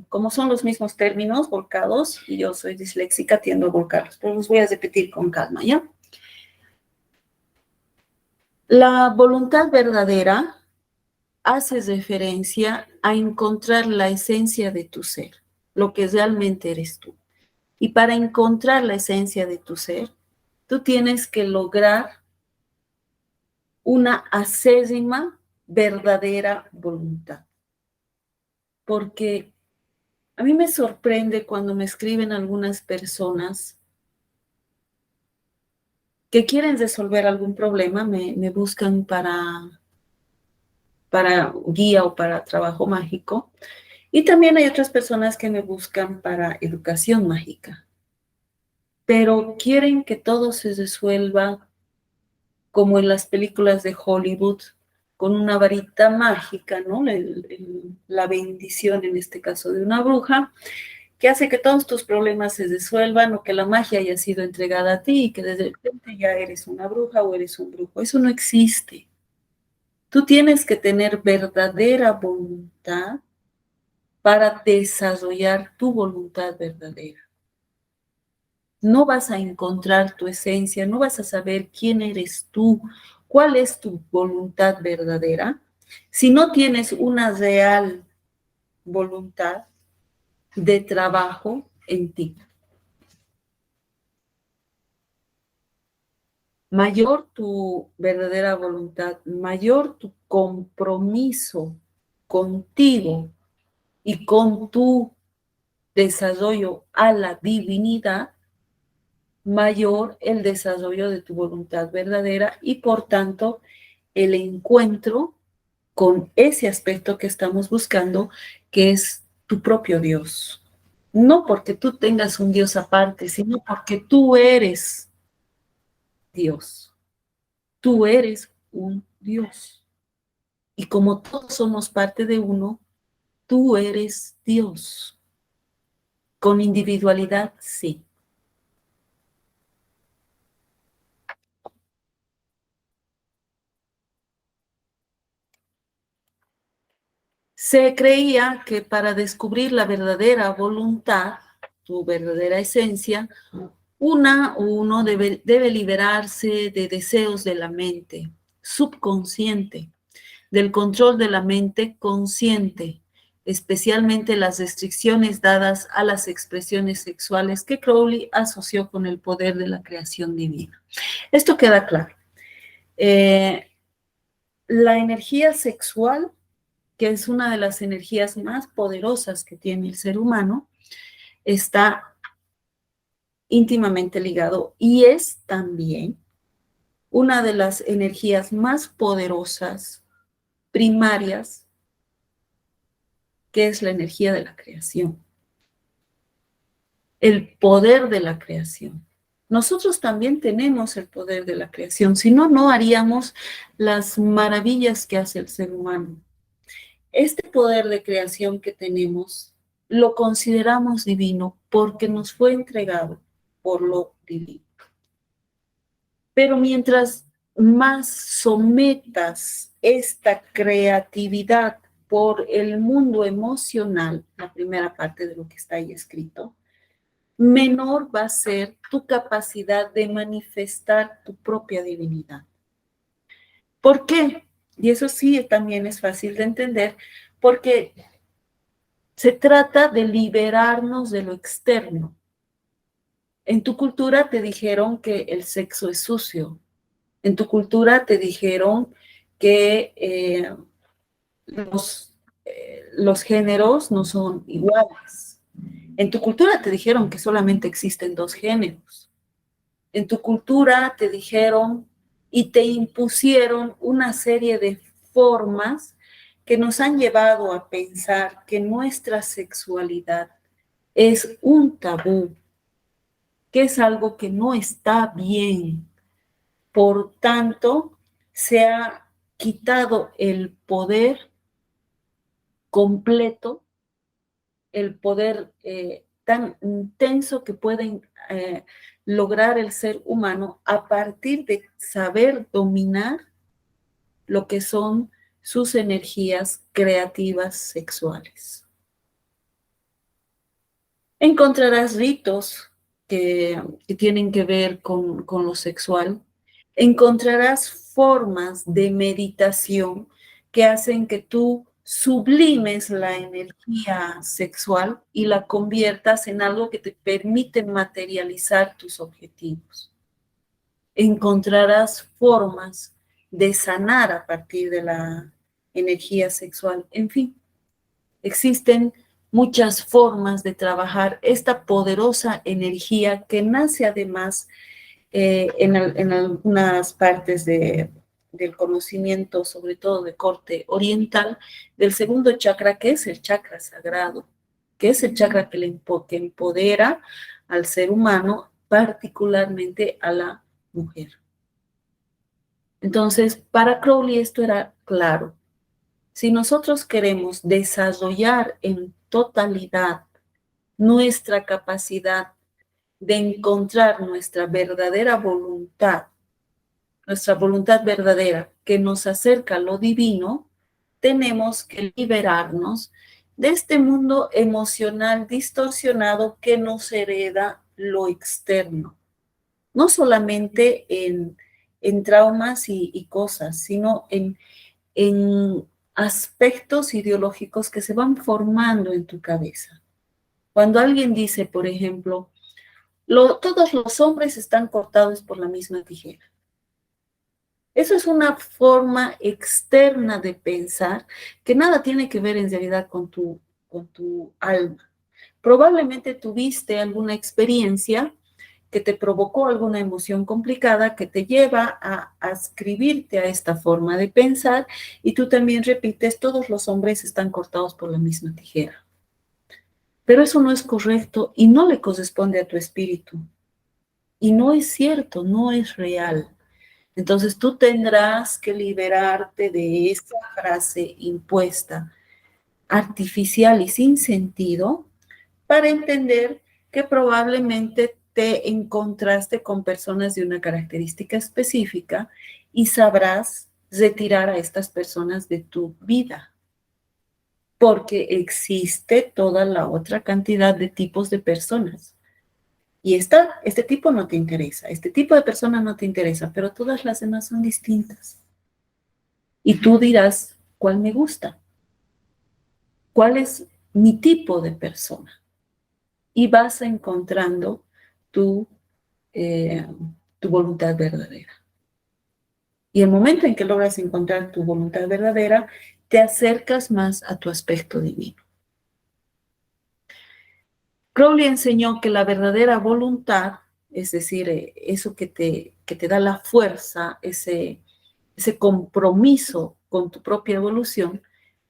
como son los mismos términos volcados y yo soy disléxica, tiendo a volcarlos, pero los voy a repetir con calma, ¿ya? La voluntad verdadera hace referencia a encontrar la esencia de tu ser, lo que realmente eres tú. Y para encontrar la esencia de tu ser, tú tienes que lograr una acérrima, verdadera voluntad. Porque a mí me sorprende cuando me escriben algunas personas que quieren resolver algún problema, me buscan para guía o para trabajo mágico. Y también hay otras personas que me buscan para educación mágica. Pero quieren que todo se resuelva como en las películas de Hollywood, con una varita mágica, ¿no? La bendición, en este caso, de una bruja, que hace que todos tus problemas se resuelvan o que la magia haya sido entregada a ti y que de repente ya eres una bruja o eres un brujo. Eso no existe. Tú tienes que tener verdadera voluntad para desarrollar tu voluntad verdadera. No vas a encontrar tu esencia, no vas a saber quién eres tú, cuál es tu voluntad verdadera, si no tienes una real voluntad de trabajo en ti. Mayor tu verdadera voluntad, mayor tu compromiso contigo y con tu desarrollo a la divinidad, mayor el desarrollo de tu voluntad verdadera y por tanto el encuentro con ese aspecto que estamos buscando, que es tu propio Dios. No porque tú tengas un Dios aparte, sino porque tú eres Dios. Tú eres un Dios. Y como todos somos parte de uno, tú eres Dios. Con individualidad, sí. Se creía que para descubrir la verdadera voluntad, tu verdadera esencia, uno debe liberarse de deseos de la mente subconsciente, del control de la mente consciente, especialmente las restricciones dadas a las expresiones sexuales que Crowley asoció con el poder de la creación divina. Esto queda claro. La energía sexual, que es una de las energías más poderosas que tiene el ser humano, está íntimamente ligado y es también una de las energías más poderosas, primarias, que es la energía de la creación, el poder de la creación. Nosotros también tenemos el poder de la creación, si no, no haríamos las maravillas que hace el ser humano. Este poder de creación que tenemos lo consideramos divino porque nos fue entregado por lo divino. Pero mientras más sometas esta creatividad por el mundo emocional, la primera parte de lo que está ahí escrito, menor va a ser tu capacidad de manifestar tu propia divinidad. ¿Por qué? Y eso sí también es fácil de entender, porque se trata de liberarnos de lo externo. En tu cultura te dijeron que el sexo es sucio. En tu cultura te dijeron que los géneros no son iguales. En tu cultura te dijeron que solamente existen dos géneros. En tu cultura te dijeron y te impusieron una serie de formas que nos han llevado a pensar que nuestra sexualidad es un tabú, que es algo que no está bien. Por tanto, se ha quitado el poder completo, el poder tan intenso que pueden lograr el ser humano a partir de saber dominar lo que son sus energías creativas sexuales. Encontrarás ritos que tienen que ver con lo sexual. Encontrarás formas de meditación que hacen que tú sublimes la energía sexual y la conviertas en algo que te permite materializar tus objetivos. Encontrarás formas de sanar a partir de la energía sexual. En fin, existen muchas formas de trabajar esta poderosa energía que nace además en algunas partes del conocimiento, sobre todo de corte oriental, del segundo chakra, que es el chakra sagrado, que es el chakra que empodera al ser humano, particularmente a la mujer. Entonces, para Crowley esto era claro. Si nosotros queremos desarrollar en totalidad nuestra capacidad de encontrar nuestra voluntad verdadera que nos acerca a lo divino, tenemos que liberarnos de este mundo emocional distorsionado que nos hereda lo externo. No solamente en traumas y cosas, sino en aspectos ideológicos que se van formando en tu cabeza. Cuando alguien dice, por ejemplo, todos los hombres están cortados por la misma tijera. Eso es una forma externa de pensar que nada tiene que ver en realidad con tu alma. Probablemente tuviste alguna experiencia que te provocó alguna emoción complicada que te lleva a adscribirte a esta forma de pensar y tú también repites, todos los hombres están cortados por la misma tijera. Pero eso no es correcto y no le corresponde a tu espíritu. Y no es cierto, no es real. Entonces tú tendrás que liberarte de esa frase impuesta, artificial y sin sentido, para entender que probablemente te encontraste con personas de una característica específica y sabrás retirar a estas personas de tu vida. Porque existe toda la otra cantidad de tipos de personas. Y este tipo no te interesa, este tipo de persona no te interesa, pero todas las demás son distintas. Y tú dirás, ¿cuál me gusta? cuál es mi tipo de persona. Y vas encontrando tu, eh, tu voluntad verdadera. Y el momento en que logras encontrar tu voluntad verdadera, te acercas más a tu aspecto divino. Crowley enseñó que la verdadera voluntad, es decir, eso que te da la fuerza, ese compromiso con tu propia evolución,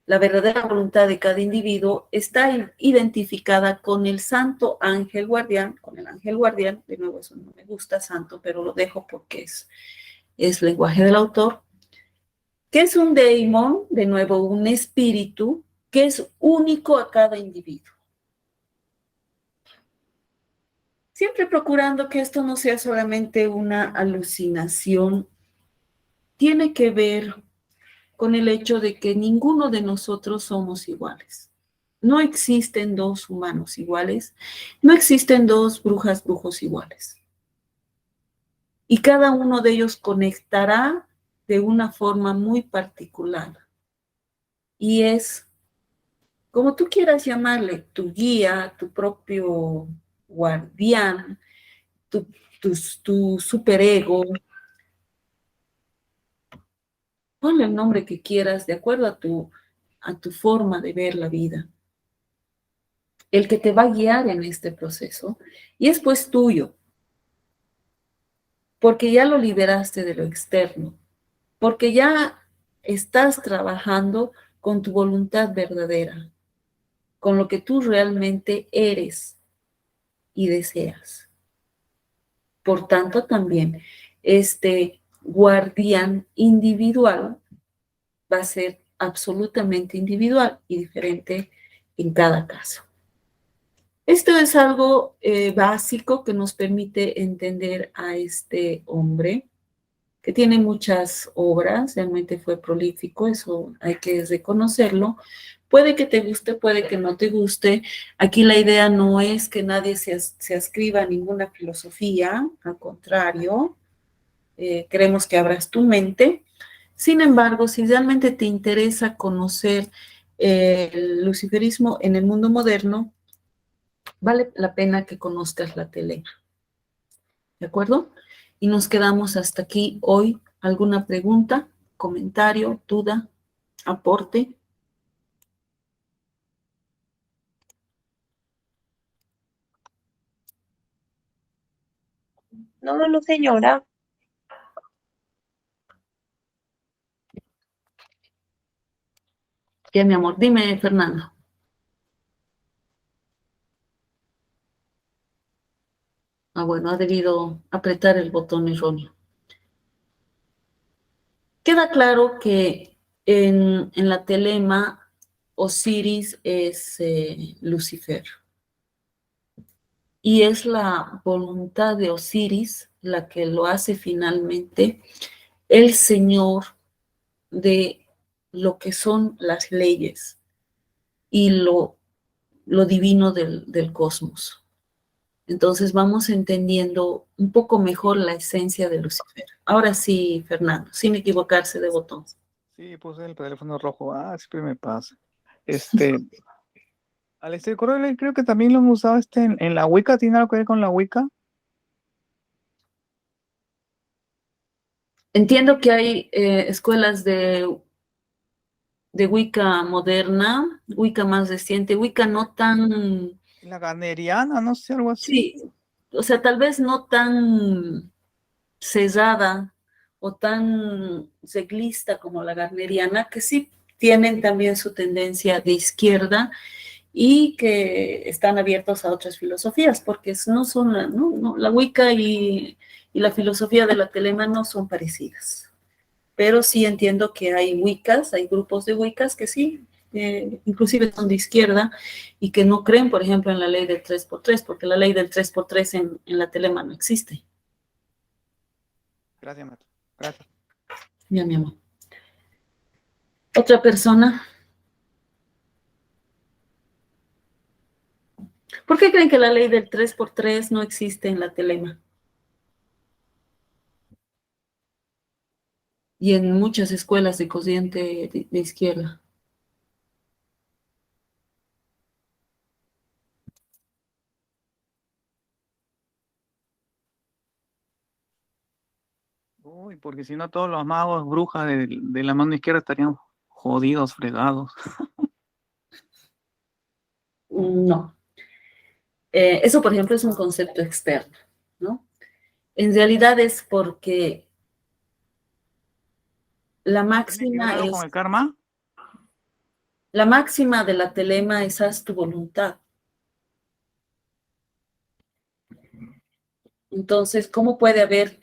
la verdadera voluntad de cada individuo está identificada con el santo ángel guardián, con el ángel guardián, de nuevo eso no me gusta santo, pero lo dejo porque es lenguaje del autor, que es un daemon, de nuevo un espíritu, que es único a cada individuo. Siempre procurando que esto no sea solamente una alucinación, tiene que ver con el hecho de que ninguno de nosotros somos iguales. No existen dos humanos iguales, no existen dos brujas, brujos iguales. Y cada uno de ellos conectará de una forma muy particular. Y es, como tú quieras llamarle, tu guía, tu propio guardián, tu, tu superego, ponle el nombre que quieras de acuerdo a tu forma de ver la vida. El que te va a guiar en este proceso y es pues tuyo, porque ya lo liberaste de lo externo, porque ya estás trabajando con tu voluntad verdadera, con lo que tú realmente eres y deseas. Por tanto, también este guardián individual va a ser absolutamente individual y diferente en cada caso. Esto es algo básico que nos permite entender a este hombre, que tiene muchas obras, realmente fue prolífico, eso hay que reconocerlo. Puede que te guste, puede que no te guste. Aquí la idea no es que nadie se ascriba a ninguna filosofía, al contrario, queremos que abras tu mente. Sin embargo, si realmente te interesa conocer el luciferismo en el mundo moderno, vale la pena que conozcas la telema. ¿De acuerdo? Y nos quedamos hasta aquí hoy. ¿Alguna pregunta, comentario, duda, aporte? No, no, señora. Ya, mi amor, dime, Fernando. Ah, bueno, ha debido apretar el botón erróneo. Queda claro que en la telema Osiris es Lucifer. Y es la voluntad de Osiris la que lo hace finalmente el Señor de lo que son las leyes y lo divino del cosmos. Entonces vamos entendiendo un poco mejor la esencia de Lucifer. Ahora sí, Fernando, sin equivocarse de botón. Sí, puse el teléfono rojo. Ah, siempre me pasa. Este, al correo creo que también lo han usado en la Wicca. ¿Tiene algo que ver con la Wicca? Entiendo que hay escuelas de Wicca moderna, Wicca más reciente, Wicca no tan, La Ganeriana, no sé, algo así. sí, o sea, tal vez no tan cerrada o tan reglista como la garneriana, que sí tienen también su tendencia de izquierda y que están abiertos a otras filosofías, porque no son la Wicca y la filosofía de la telema no son parecidas. Pero sí entiendo que hay Wiccas, hay grupos de Wiccas que sí, inclusive son de izquierda y que no creen, por ejemplo, en la ley del 3x3, porque la ley del 3x3 en la telema no existe. Gracias, Mato. Gracias. Ya, mi amor. Otra persona. ¿Por qué creen que la ley del 3x3 no existe en la telema? Y en muchas escuelas de corriente de izquierda. Uy, porque si no todos los magos, brujas de la mano izquierda estarían jodidos, fregados. No. Eso, por ejemplo, es un concepto externo, ¿no? En realidad es porque la ¿Tiene que ver máxima algo con es, el karma? la máxima de la telema es haz tu voluntad. Entonces, ¿cómo puede haber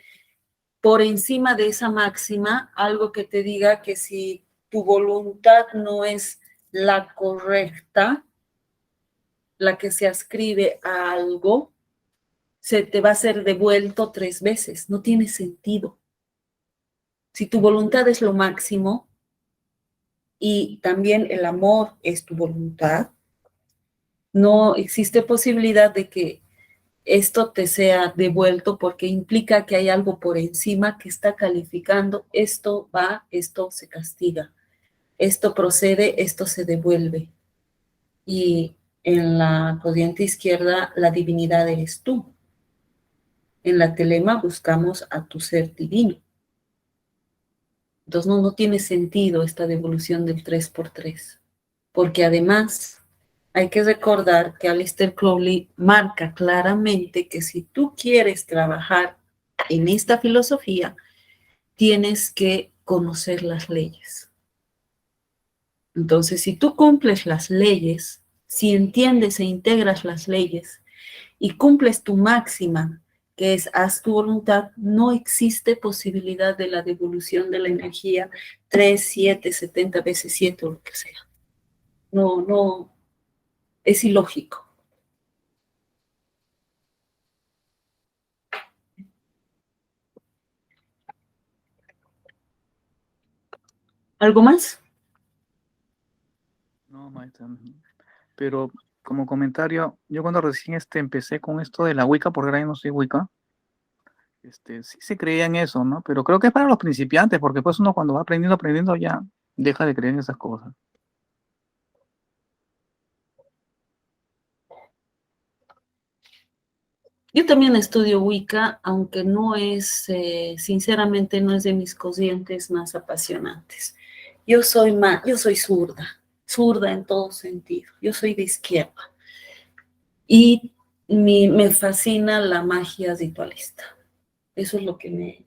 por encima de esa máxima algo que te diga que si tu voluntad no es la correcta, la que se ascribe a algo, se te va a ser devuelto 3 veces? No tiene sentido. Si tu voluntad es lo máximo y también el amor es tu voluntad, no existe posibilidad de que esto te sea devuelto porque implica que hay algo por encima que está calificando, esto va, esto se castiga, esto procede, esto se devuelve. Y en la corriente izquierda, la divinidad eres tú. En la telema buscamos a tu ser divino. Entonces no tiene sentido esta devolución del 3 por 3, porque además hay que recordar que Aleister Crowley marca claramente que si tú quieres trabajar en esta filosofía, tienes que conocer las leyes. Entonces, si tú cumples las leyes, si entiendes e integras las leyes y cumples tu máxima, que es haz tu voluntad, no existe posibilidad de la devolución de la energía 3, 7, 70 veces 7 o lo que sea. No, no, es ilógico. ¿Algo más? No, maestra. Pero como comentario, yo cuando recién empecé con esto de la Wicca, porque ahora yo no soy Wicca, sí se creía en eso, ¿no? Pero creo que es para los principiantes, porque pues uno cuando va aprendiendo, aprendiendo ya deja de creer en esas cosas. Yo también estudio Wicca, aunque no es, sinceramente, no es de mis corrientes más apasionantes. Yo soy zurda, zurda en todo sentido. Yo soy de izquierda y me fascina la magia ritualista. Eso es lo que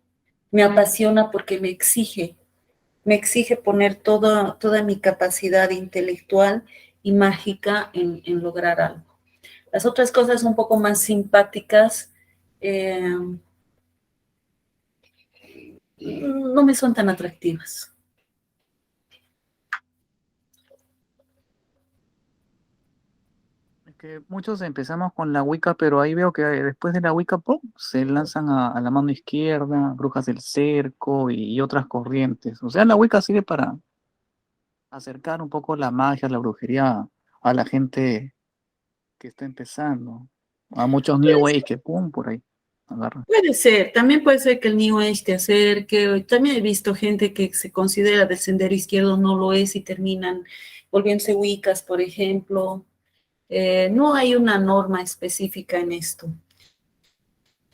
me apasiona porque me exige poner toda mi capacidad intelectual y mágica en lograr algo. Las otras cosas un poco más simpáticas no me son tan atractivas. Es que muchos empezamos con la Wicca, pero ahí veo que después de la Wicca, ¡pum!, se lanzan a la mano izquierda, brujas del cerco y otras corrientes. O sea, la Wicca sirve para acercar un poco la magia, la brujería a la gente que está empezando. A muchos New Age que, ¡pum!, por ahí agarran. Puede ser, también puede ser que el New Age te acerque. También he visto gente que se considera del sendero izquierdo, no lo es y terminan volviéndose wiccas, por ejemplo. No hay una norma específica en esto.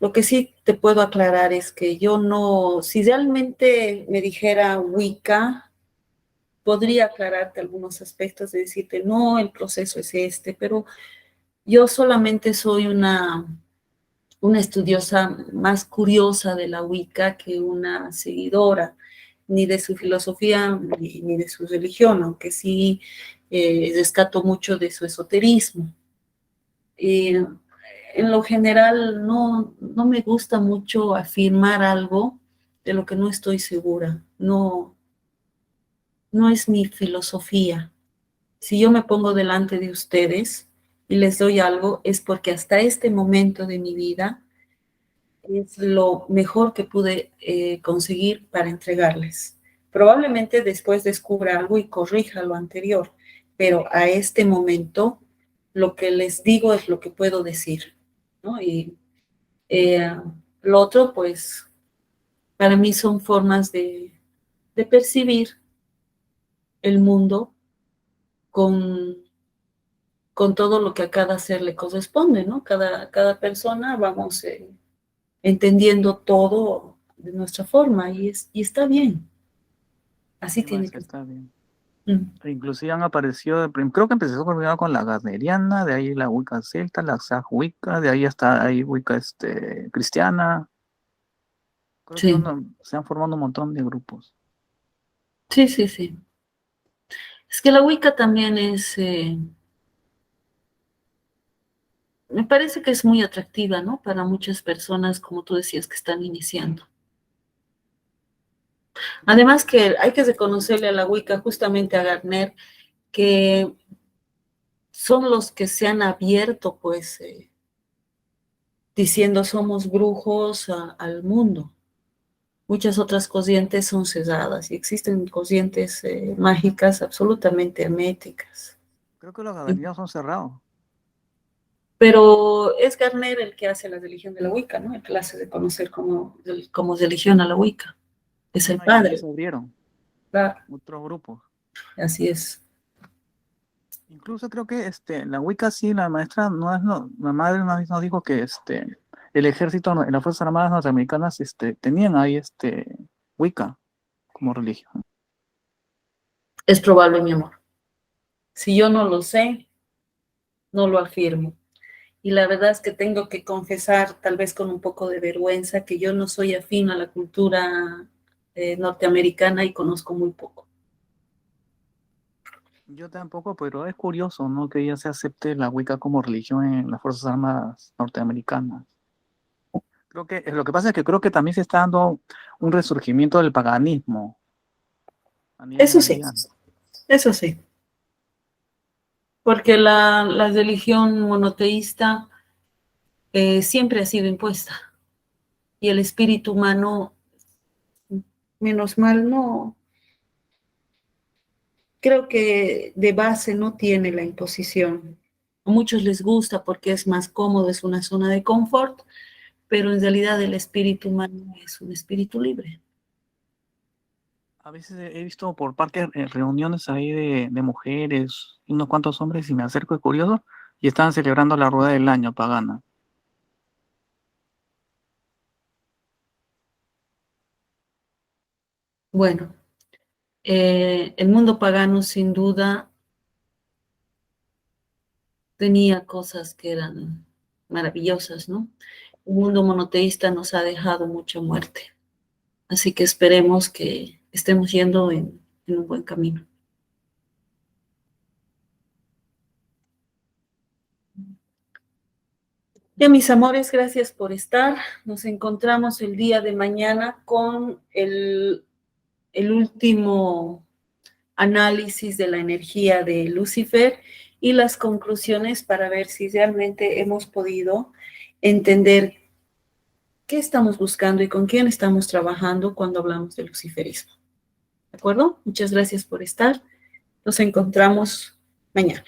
Lo que sí te puedo aclarar es que yo no, si realmente me dijera Wicca, podría aclararte algunos aspectos de decirte, no, el proceso es este, pero yo solamente soy una estudiosa más curiosa de la Wicca que una seguidora, ni de su filosofía ni de su religión, aunque sí rescato mucho de su esoterismo. En lo general, no me gusta mucho afirmar algo de lo que no estoy segura. No es mi filosofía. Si yo me pongo delante de ustedes y les doy algo, es porque hasta este momento de mi vida es lo mejor que pude conseguir para entregarles. Probablemente después descubra algo y corrija lo anterior, pero a este momento lo que les digo es lo que puedo decir, ¿no? Y eh, lo otro, pues, para mí son formas de percibir el mundo con, con todo lo que a cada ser le corresponde, ¿no? Cada persona vamos entendiendo todo de nuestra forma y está bien. Así Sí, tiene maestra, que está bien. ser. Inclusive han aparecido, creo que empezó primero con la Gardneriana, de ahí la Wicca celta, la Xaj Wicca, de ahí hasta ahí Wicca cristiana. Creo que Sí, se han formado un montón de grupos. sí, sí, sí. Es que la Wicca también me parece que es muy atractiva, ¿no? Para muchas personas, como tú decías, que están iniciando. Además que hay que reconocerle a la Wicca, justamente a Gardner, que son los que se han abierto, pues, diciendo somos brujos al mundo. Muchas otras corrientes son cesadas y existen corrientes mágicas absolutamente herméticas. Creo que los gardnerianos son cerrados. Pero es Gardner el que hace la religión de la Wicca, ¿no? El que la hace de conocer como religión a la Wicca. Es el Y después padre, se abrieron claro, otros grupos. así es. Incluso creo que la Wicca sí, la maestra, la madre una vez nos dijo que el ejército, las Fuerzas Armadas norteamericanas tenían ahí Wicca como religión. Es probable, mi amor. Si yo no lo sé, no lo afirmo. Y la verdad es que tengo que confesar, tal vez con un poco de vergüenza, que yo no soy afín a la cultura norteamericana y conozco muy poco. Yo tampoco, pero es curioso, ¿no? Que ya se acepte la Wicca como religión en las Fuerzas Armadas norteamericanas. Creo que lo que pasa es que creo que también se está dando un resurgimiento del paganismo a nivel Eso sí, mundial. eso sí. Porque la religión monoteísta siempre ha sido impuesta. Y el espíritu humano, menos mal, no, creo que de base no tiene la imposición. A muchos les gusta porque es más cómodo, es una zona de confort, pero en realidad el espíritu humano es un espíritu libre. A veces he visto por parques reuniones ahí de mujeres, unos cuantos hombres, y me acerco de curioso, y estaban celebrando la rueda del año pagana. Bueno, el mundo pagano sin duda tenía cosas que eran maravillosas, ¿no? El mundo monoteísta nos ha dejado mucha muerte, así que esperemos que estemos yendo en un buen camino. Ya, mis amores, gracias por estar. Nos encontramos el día de mañana con el último análisis de la energía de Lucifer y las conclusiones para ver si realmente hemos podido entender qué estamos buscando y con quién estamos trabajando cuando hablamos de luciferismo. ¿De acuerdo? Muchas gracias por estar. Nos encontramos mañana.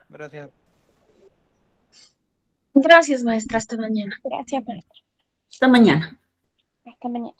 Gracias. Gracias, maestra. Hasta mañana. Gracias, maestra. Hasta mañana. Hasta mañana.